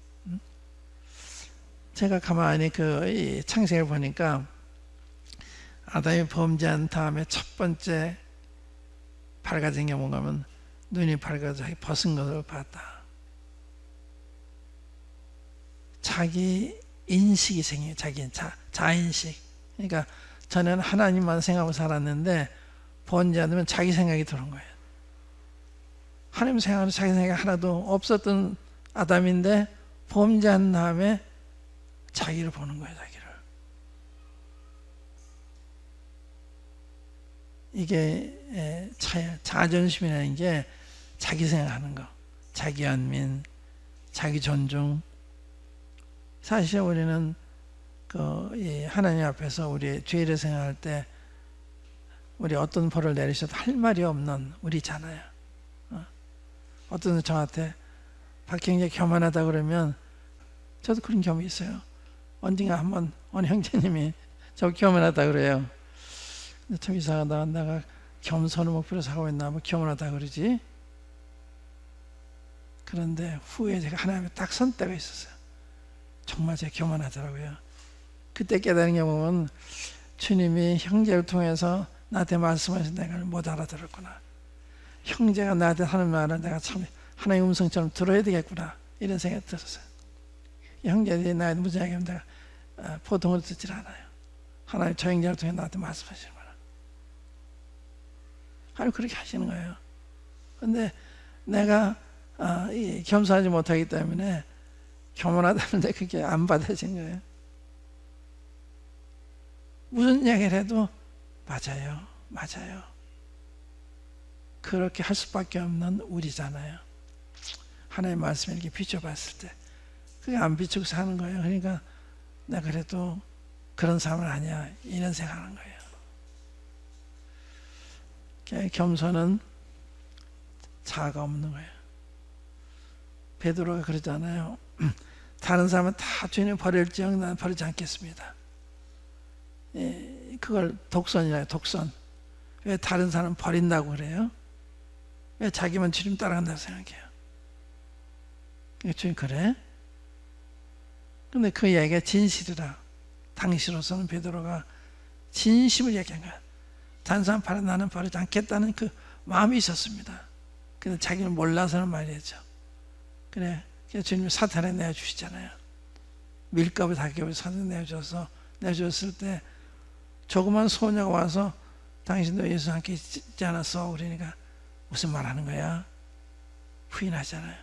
제가 가만히 이 창세기를 보니까 아담이 범죄한 다음에 첫 번째 밝아진 게 뭔가 하면 눈이 밝아져 벗은 것을 봤다. 자기 인식이 생겨요. 자기 자인식. 그러니까 저는 하나님만 생각하고 살았는데 범죄하면 자기 생각이 드는 거예요. 하나님 생각하는 자기 생각이 하나도 없었던 아담인데 범죄한 다음에 자기를 보는 거예요. 자기를. 이게 자존심이라는 게 자기 생각하는 거, 자기 연민, 자기 존중. 사실 우리는 하나님 앞에서 우리 죄를 생각할 때 우리 어떤 벌을 내리셔도 할 말이 없는 우리잖아요. 어떤 저한테 박형제 교만하다 그러면 저도 그런 경험이 있어요. 언젠가 한번 어느 형제님이 저 교만하다 그래요. 근데 참 이상하다. 내가 겸손을 목표로 살고 있나 뭐 교만하다 그러지. 그런데 후에 제가 하나님에 딱 선 때가 있었어요. 정말 제가 교만하더라고요. 그때 깨달은 게 보면 주님이 형제를 통해서 나한테 말씀하신 내가 못 알아들었구나. 형제가 나한테 하는 말을 내가 참 하나님의 음성처럼 들어야 되겠구나. 이런 생각이 들었어요. 형제들이 나한테 무슨 이야기하면 내가 보통으로 듣질 않아요. 하나님 저 형제를 통해 나한테 말씀하시는 거라. 하나님 그렇게 하시는 거예요. 근데 내가 겸손하지 못하기 때문에 교만하다는데 그게 안 받아진 거예요. 무슨 이야기를 해도 맞아요. 맞아요. 그렇게 할 수밖에 없는 우리잖아요. 하나님의 말씀을 이렇게 비춰봤을 때 그게 안 비추고 사는 거예요. 그러니까 내가 그래도 그런 사람은 아니야 이런 생각하는 거예요. 겸손은 자아가 없는 거예요. 베드로가 그러잖아요. 다른 사람은 다 주님 버릴지언정 나는 버리지 않겠습니다. 그걸 독선이라요. 독선. 왜 다른 사람 버린다고 그래요? 왜 자기만 주님 따라간다고 생각해요? 주님 그래? 근데 그 얘기가 진실이라. 당시로서는 베드로가 진심을 얘기한 거야. 다른 사람 버려 나는 버리지 않겠다는 그 마음이 있었습니다. 근데 자기는 몰라서는 말이죠. 그래, 주님이 사탄에 내어주시잖아요. 밀가루 닭ገብ을 사탄에 내어줬을 때 조그만 소녀가 와서 당신도 예수 함께 있지 않았어? 그러니까 무슨 말 하는 거야? 부인하잖아요.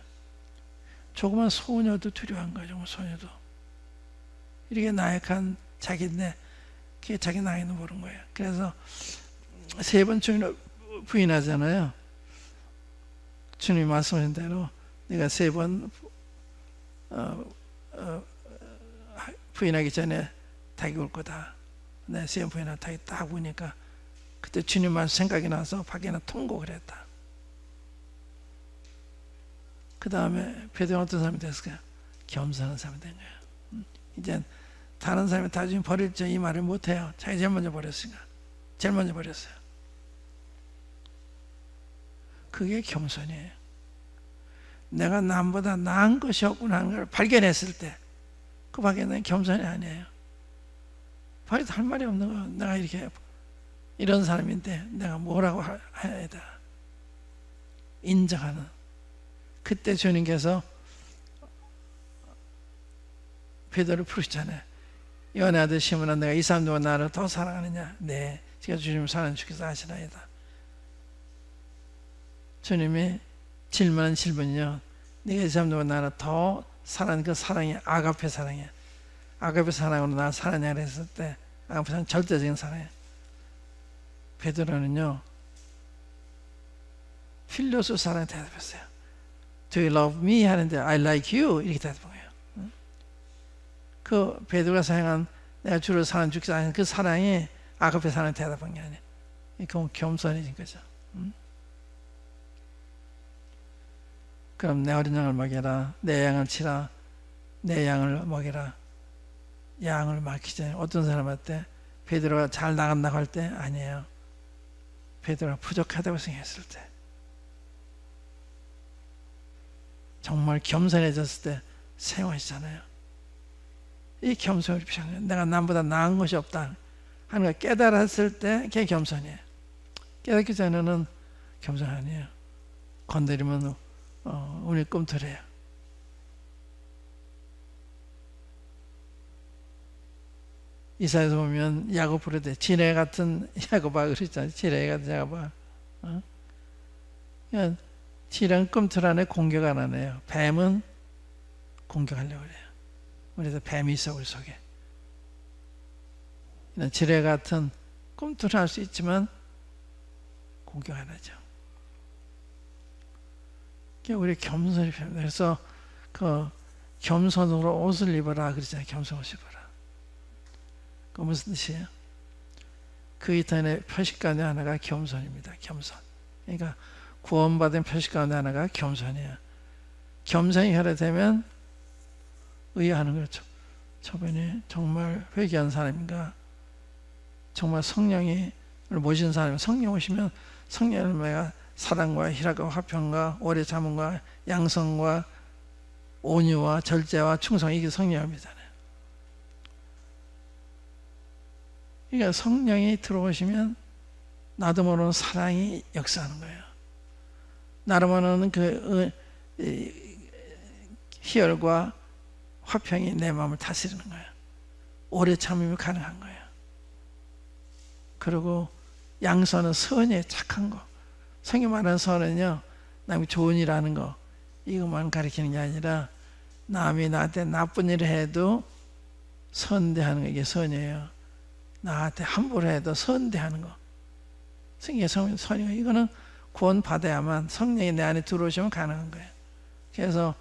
조그만 소녀도 두려워한 거예요. 조그만 소녀도. 이렇게 나약한 자기인데 그게 자기 나이는 모르는 거예요. 그래서 3번 주님을 부인하잖아요. 주님이 말씀하신 대로 내가 3번 부인하기 전에 닭이 올 거다. 내 3번 부인하고 닭이 딱 오니까 그때 주님 말씀 생각이 나서 밖에나 통곡을 했다. 그 다음에 베드로는 어떤 사람이 됐을까요? 겸손한 사람이 된 거예요. 이제 다른 사람이 다 주님 버릴지 이 말을 못해요. 자기 제일 먼저 버렸으니까. 제일 먼저 버렸어요. 그게 겸손이에요. 내가 남보다 나은 것이 없구나 하는 걸 발견했을 때 그 밖에는 겸손이 아니에요. 버리도 할 말이 없는 거예요. 내가 이렇게 이런 사람인데 내가 뭐라고 해야 돼? 인정하는. 그때 주님께서 베드로를 부르시잖아요. 연애 아들 시몬아 내가 이 사람들과 나를 더 사랑하느냐? 네, 제가 주님을 사랑하는 주께서 아시나이다. 주님이 질문한 질문이요. 네가 이 사람들과 나를 더 사랑하는 그 사랑이 아가페 사랑이야. 아가페 사랑으로 나를 사랑하냐 그랬을 때 아가페 사랑은 절대적인 사랑이에요. 베드로는요. 필로소 사랑에 대답했어요. Do you love me? 하는데 I like you 이렇게 대답한 거예요. 그 베드로가 사용한 내가 주를 사랑하는 주께서 아시는 그 사랑이 아가페 사랑에 대답한 게 아니에요. 그건 겸손해진 거죠. 그럼 내 어린 양을 먹여라. 내 양을 치라. 내 양을 먹여라. 양을 막기 전에 어떤 사람한테 베드로가 잘 나간다고 할 때 아니에요. 베드로가 부족하다고 생각했을 때 정말 겸손해졌을 때 사용하시잖아요. 이 겸손을 필요한 거예요. 내가 남보다 나은 것이 없다 하는 걸 깨달았을 때 그게 겸손이에요. 깨닫기 전에는 겸손 아니에요. 건드리면 운이 꿈틀해요. 이사야서 보면 야곱 부를 때 지뢰 같은 야곱아 그러잖아요. 지뢰 같은 야곱아. 그냥 지뢰는 꿈틀 안에 공격 안 하네요. 뱀은 공격하려고 그래요. 우리도 뱀이 있어 우리 속에. 이런 지뢰 같은 꿈틀할 수 있지만 공격 안 하죠. 우리 겸손이 필요합니다. 그래서 그 겸손으로 옷을 입어라 그러잖아요. 겸손 옷을 입어라. 그 무슨 뜻이에요? 그 이탄의 표식 가운데 하나가 겸손입니다. 겸손. 그러니까 구원받은 표식 가운데 하나가 겸손이에요. 겸손이 혈화되면 의아하는 거죠. 저번에 정말 회개한 사람인가? 정말 성령을 모신 사람이 성령 오시면 성령을 내가 사랑과 희락과 화평과 오래 참음과 양성과 온유와 절제와 충성 이게 성령이잖아요. 그러니까 성령이 들어오시면 나도 모르는 사랑이 역사하는 거예요. 나도 모르는 그 희열과 화평이 내 마음을 다스리는 거예요. 오래 참음이 가능한 거예요. 그리고 양선은 선의 착한 거. 성경 말하는 선은요, 남이 좋은 일 하는 거, 이것만 가리키는 게 아니라, 남이 나한테 나쁜 일을 해도 선대하는 게 이게 선이에요. 나한테 함부로 해도 선대하는 거. 성령의 선이고 이거는 구원 받아야만 성령이 내 안에 들어오시면 가능한 거예요. 그래서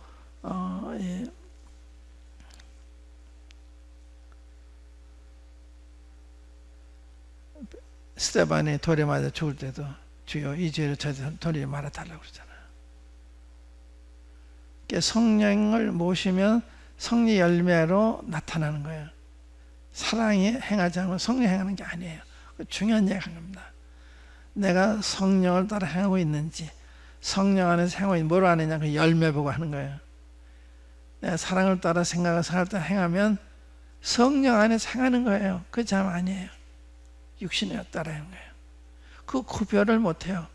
스데반이 돌에 맞아 죽을 때도 주여 이 죄를 저한테 돌리지 말아달라고 그러잖아요. 성령을 모시면 성령 열매로 나타나는 거예요. 사랑이 행하지 않으면 성령 행하는 게 아니에요. 중요한 얘기 한 겁니다. 내가 성령을 따라 행하고 있는지, 성령 안에서 행하고 있는지, 뭘 아느냐, 그 열매 보고 하는 거예요. 내가 사랑을 따라 생각을 따라 행하면 성령 안에서 행하는 거예요. 그 참 아니에요. 육신에 따라 하는 거예요. 그 구별을 못해요.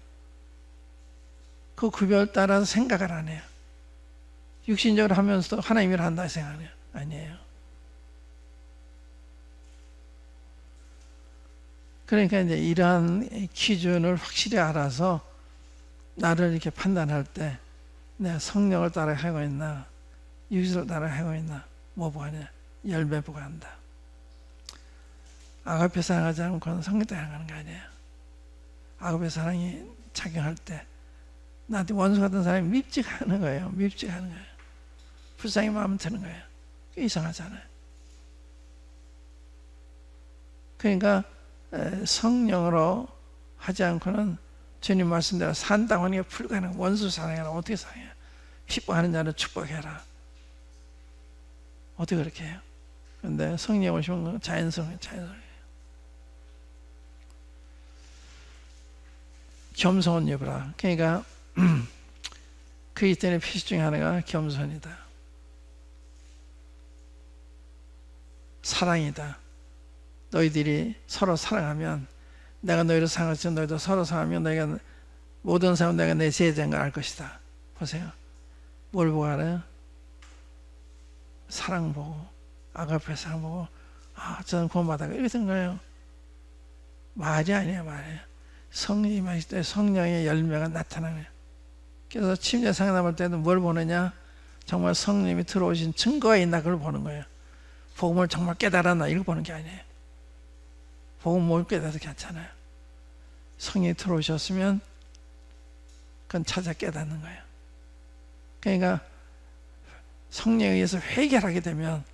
그 구별 따라서 생각을 안 해요. 육신적으로 하면서도 하나님을 한다 생각해요. 아니에요. 그러니까 이제 이러한 기준을 확실히 알아서 나를 이렇게 판단할 때 내가 성령을 따라 하고 있나, 육신을 따라 하고 있나, 뭐 보냐, 열매 보고 한다. 아가페 사랑하지 않으면 그건 성령 따라 하는 거 아니에요. 아가페 사랑이 작용할 때 나한테 원수 같은 사람이 밉직하는 거예요. 밉직하는 거예요. 불쌍히 마음 드는 거예요. 이상하잖아요. 그러니까 성령으로 하지 않고는 주님 말씀대로 산다고 하는 게 불가능해요. 원수 사랑해라. 어떻게 사랑해요? 핍박하는 자를 축복해라. 어떻게 그렇게 해요? 그런데 성령 오시면 자연스러워요. 겸손 여부라. 그러니까 그리스도인의 필수 중에 하나가 겸손이다. 사랑이다. 너희들이 서로 사랑하면, 내가 너희를 사랑하지 너희도 서로 사랑하면 너희가 모든 사람은 내가 내 제자인 걸 알 것이다. 보세요. 뭘 보고 알아요? 사랑 보고, 아가페 사랑 보고, 아, 저는 구원받아가 이렇게 된 거예요. 말이 아니에요, 말이에요. 성령이 마실 때 성령의 열매가 나타나네요. 그래서 침례 상담할 때도 뭘 보느냐? 정말 성령이 들어오신 증거가 있나 그걸 보는 거예요. 복음을 정말 깨달았나 이걸 보는 게 아니에요. 복음 뭘 깨달아도 괜찮아요. 성령이 들어오셨으면 그건 찾아 깨닫는 거예요. 그러니까 성령에 의해서 회개하게 되면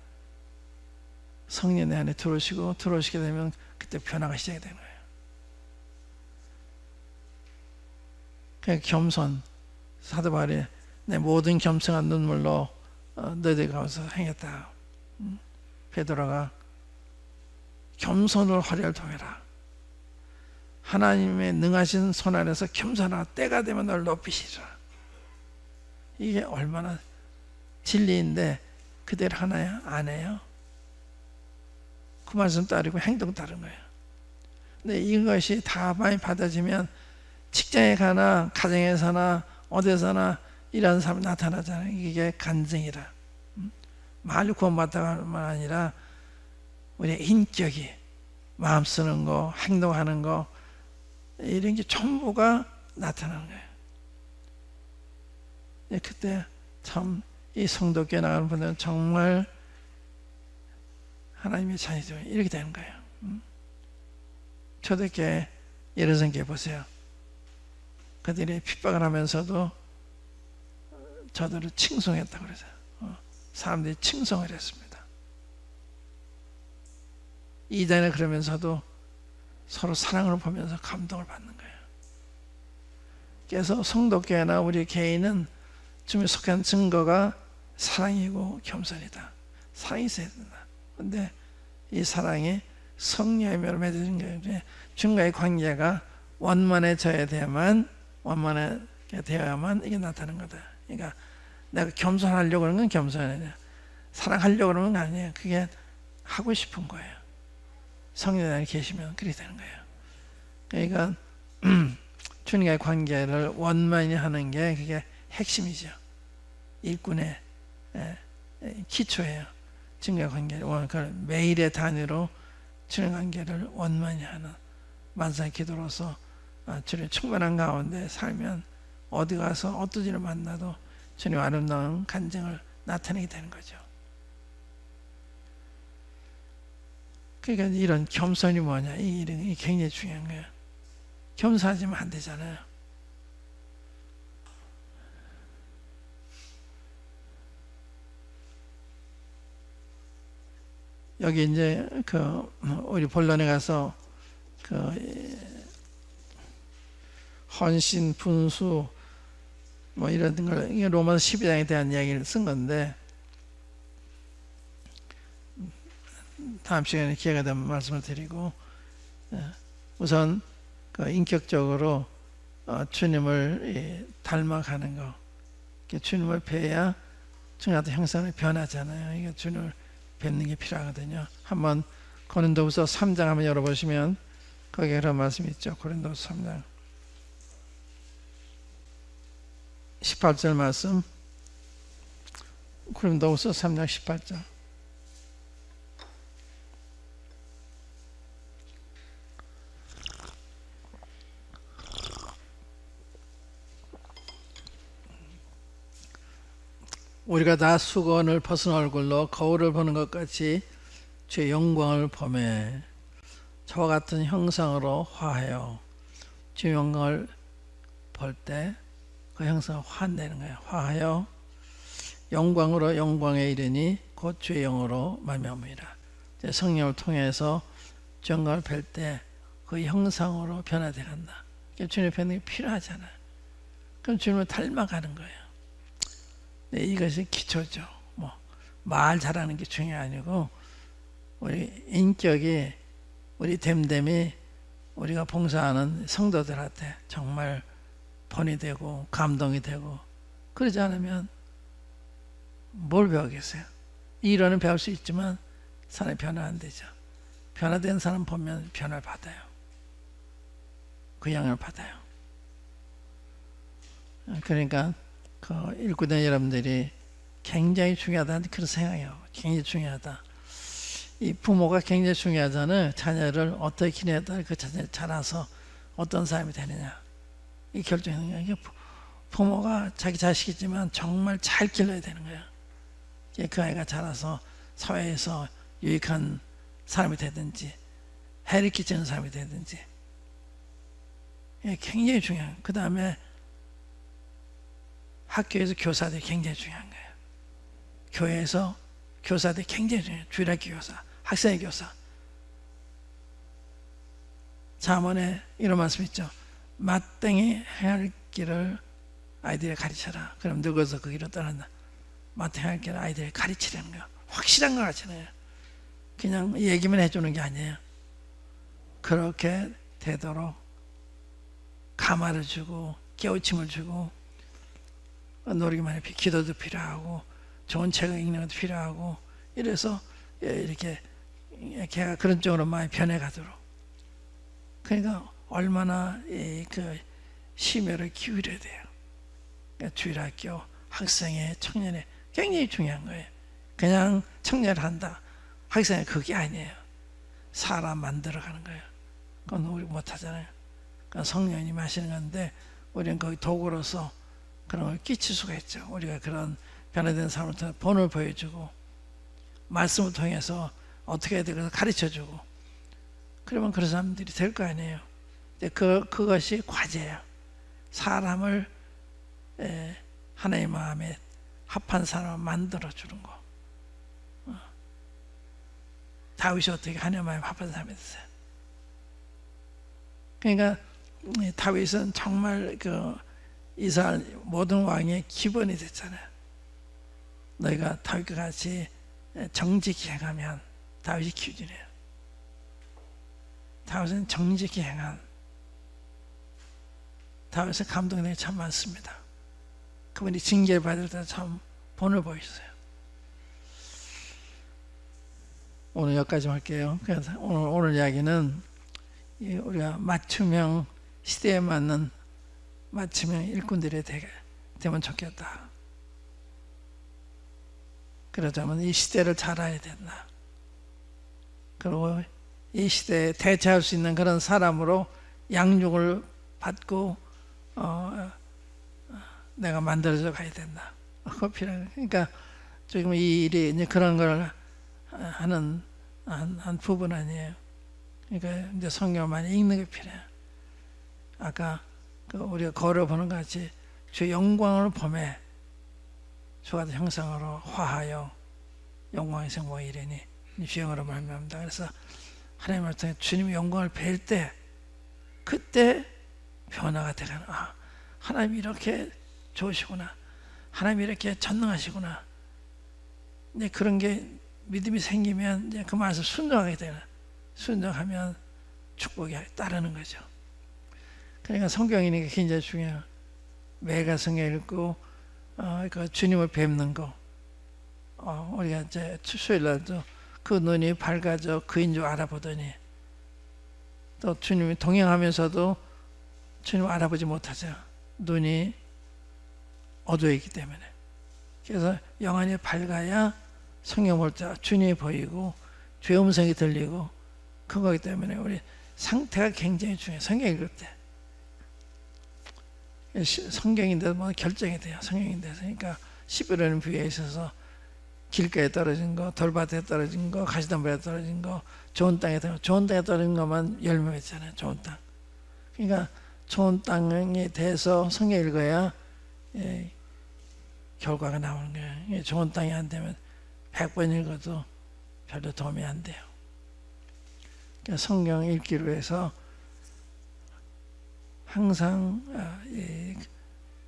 성령 내 안에 들어오시게 되면 그때 변화가 시작이 되는 거예요. 그러니까 겸손, 사도 바울이 내 모든 겸손한 눈물로 너희들 가서 행했다. 베드로가 겸손을 허리를 동해라. 하나님의 능하신 손 안에서 겸손하라. 때가 되면 널 높이시라. 이게 얼마나 진리인데 그대로 하나야? 안 해요. 그 말씀 따르고 행동 따른 거예요. 근데 이것이 다 많이 받아지면 직장에 가나 가정에서나 어디서나 이런 사람이 나타나잖아요. 이게 간증이라. 말로 구원받다가만 아니라 우리의 인격이 마음 쓰는 거, 행동하는 거 이런 게 전부가 나타나는 거예요. 그때 참 이 성도교회 나가는 분들은 정말 하나님의 자녀죠. 이렇게 되는 거예요. 초대교회 예루살렘교회 보세요. 그들이 핍박을 하면서도 저들을 칭송했다고 그러죠. 사람들이 칭송을 했습니다. 이전에 그러면서도 서로 사랑을 보면서 감동을 받는 거예요. 그래서 성도교회나 우리 개인은 주님에 속한 증거가 사랑이고 겸손이다. 사랑이 있어야 된다. 그런데 이 사랑이 성령의 묘로 맺어진 거예요. 주님과의 관계가 원만해져야 되야만 이게 나타나는 거다. 그러니까 내가 겸손하려고 하는 건 겸손이냐, 사랑하려고 하는 건 아니에요. 그게 하고 싶은 거예요. 성령 안에 계시면 그렇게 되는 거예요. 그러니까 주님과의 관계를 원만히 하는 게 그게 핵심이죠. 일꾼의 기초예요. 주님과의 관계를 매일의 단위로 주님의 관계를 원만히 하는 만사의 기도로서 주님 충만한 가운데 살면 어디 가서 어떤 일을 만나도 주님 아름다운 간증을 나타내게 되는 거죠. 그러니까 이런 겸손이 뭐냐, 이 굉장히 중요한 거예요. 겸손하지면 안 되잖아요. 여기 이제 우리 본론에 가서 헌신, 분수 뭐 이런 걸, 이게 로마서 12장에 대한 이야기를 쓴 건데, 다음 시간에 기회가 되면 말씀을 드리고, 우선 인격적으로 주님을 닮아가는 거, 주님을 뵈야 주님한테 형상이 변하잖아요. 이게 주님을 뵙는 게 필요하거든요. 한번 고린도후서 3장 한번 열어보시면 거기에 그런 말씀이 있죠. 고린도후서 3장 18절 말씀, 고린도후서 3장 18절. 우리가 다 수건을 벗은 얼굴로 거울을 보는 것 같이 주의 영광을 보매 저와 같은 형상으로 화하여 주의 영광을 볼 때 그 형상을 화한다는 거예요. 화하여 영광으로 영광에 이르니 곧 주의 영으로 말미암으리라. 성령을 통해서 주의 영광을 뵐 때 그 형상으로 변화돼 간다. 주님을 뵙는 게 필요하잖아요. 그럼 주님을 닮아가는 거예요. 네, 이것이 기초죠. 말 잘하는 게 중요한 게 아니고, 우리 인격이, 우리 됨됨이 우리가 봉사하는 성도들한테 정말 본이 되고 감동이 되고, 그러지 않으면 뭘 배우겠어요? 이론은 배울 수 있지만 사람이 변화 안 되죠. 변화된 사람 보면 변화를 받아요. 그 영향을 받아요. 그러니까 일꾼된 여러분들이 굉장히 중요하다는 그런 생각이에요. 굉장히 중요하다. 이 부모가 굉장히 중요하잖아요. 자녀를 어떻게 키워야 그 자녀를 자라서 어떤 사람이 되느냐, 이 결정하는 거예요. 부모가 자기 자식이지만 정말 잘 길러야 되는 거예요. 그 아이가 자라서 사회에서 유익한 사람이 되든지 해를 끼치는 사람이 되든지, 굉장히 중요해요. 그 다음에 학교에서 교사들이 굉장히 중요한 거예요. 교회에서 교사들이 굉장히 중요해요. 주일학교 교사, 학생의 교사. 잠언에 이런 말씀 있죠. 마땅히 행할 길을 아이들에 가르쳐라. 그럼 늙어서 그 길을 떠난다. 마땅히 할 길을 아이들에 가르치라는 거예요. 확실한 거 가르치네요. 그냥 얘기만 해주는 게 아니에요. 그렇게 되도록 감화를 주고 깨우침을 주고, 노력만 해. 기도도 필요하고 좋은 책을 읽는 것도 필요하고, 이래서 이렇게 걔가 그런 쪽으로 많이 변해가도록. 그러니까 얼마나 그 심혈을 기울여야 돼요. 그러니까 주일학교, 학생회, 청년회 굉장히 중요한 거예요. 그냥 청년을 한다, 학생회 그게 아니에요. 사람 만들어가는 거예요. 그건 우리 못하잖아요. 그러니까 성령님이 하시는 건데, 우리는 거기 도구로서 그런 걸 끼칠 수가 있죠. 우리가 그런 변화된 사람을 통해 본을 보여주고, 말씀을 통해서 어떻게 해야 되고 가르쳐주고, 그러면 그런 사람들이 될 거 아니에요. 근데 그것이 과제예요. 사람을 하나님의 마음에 합한 사람을 만들어주는 거. 다윗이 어떻게 하나님의 마음에 합한 사람이 됐어요. 그러니까 다윗은 정말 이스라엘 모든 왕의 기본이 됐잖아요. 너희가 다윗과 같이 정직히 행하면 다윗이 기준이에요. 다윗은 정직히 행한, 다윗은 감동이 참 많습니다. 그분이 징계를 받을 때 참 본을 보이셨어요. 오늘 여기까지 할게요. 그래서 오늘 이야기는 우리가 맞춤형, 시대에 맞는 맞춤형 일꾼들이 되면 좋겠다. 그러자면 이 시대를 잘 알아야 된다. 그리고 이 시대에 대처할 수 있는 그런 사람으로 양육을 받고 내가 만들어져 가야 된다. 그거 필요해. 그러니까 지금 이 일이 이제 그런 걸 하는 한 부분 아니에요. 그러니까 이제 성경을 많이 읽는 게 필요해요. 아까 우리가 걸어보는 것 같이 주의 영광을 보매 주가 형상으로 화하여 영광의 생모가 이르니 주영으로 말미암다. 그래서 하나님을 통해 주님의 영광을 뵐 때 그때 변화가 되가는 하나님이 이렇게 좋으시구나. 하나님이 이렇게 전능하시구나. 이제 그런 게 믿음이 생기면 이제 그 말씀 순종하게 되는. 순종하면 축복이 따르는 거죠. 그러니까 성경 읽는 게 굉장히 중요해요. 매일 성경 읽고 그 주님을 뵙는 거. 우리가 이제 수요일 날도 그 눈이 밝아져 그인 줄 알아보더니 또 주님이 동행하면서도 주님을 알아보지 못하죠. 눈이 어두워 있기 때문에. 그래서 영안이 밝아야 성경 볼 때 주님이 보이고 주의 음성이 들리고 그거기 때문에 우리 상태가 굉장히 중요해요. 성경 읽을 때. 성경인데도 뭐 결정이 돼요. 성경인데도. 그러니까 11년 부위에 있어서 길가에 떨어진 거, 돌밭에 떨어진 거, 가시덤불에 떨어진 거, 좋은 땅에 떨어진 것만 열매가 있잖아요. 좋은 땅. 그러니까 좋은 땅에 대해서 성경 읽어야 결과가 나오는 거예요. 좋은 땅이 안 되면 100번 읽어도 별로 도움이 안 돼요. 그러니까 성경 읽기로 해서 항상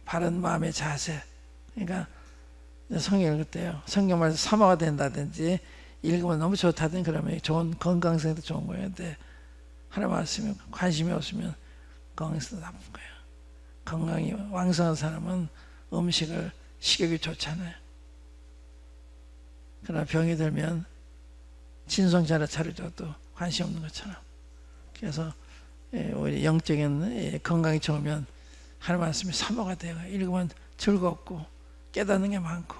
바른 마음의 자세. 그러니까 성경 읽을 때요. 성경 말씀 사모가 된다든지 읽으면 너무 좋다든지 그러면 좋은 건강성도 좋은 거예요. 근데 하나님 말씀에 관심이 없으면 건강성도 나쁜 거예요. 건강이 왕성한 사람은 음식을 식욕이 좋잖아요. 그러나 병이 들면 진통제를 차려줘도 관심 없는 것처럼. 그래서 우리 영적인 건강이 좋으면 하나님 말씀이 사모가 돼요. 읽으면 즐겁고 깨닫는 게 많고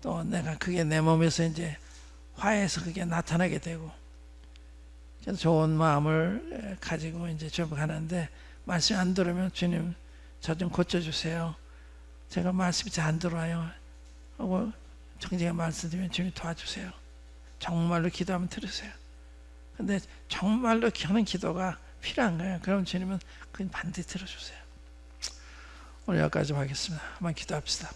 또 내가 그게 내 몸에서 이제 화해해서 그게 나타나게 되고 그래서 좋은 마음을 가지고 이제 주목하는데 말씀 안 들으면 주님 저 좀 고쳐주세요. 제가 말씀이 잘 안 들어와요. 하고 정직하게 말씀드리면 주님 도와주세요. 정말로 기도하면 들으세요. 근데 정말로 하는 기도가 필요한 거예요. 그럼 주님은 그건 반드시 들어주세요. 오늘 여기까지 하겠습니다. 한번 기도합시다.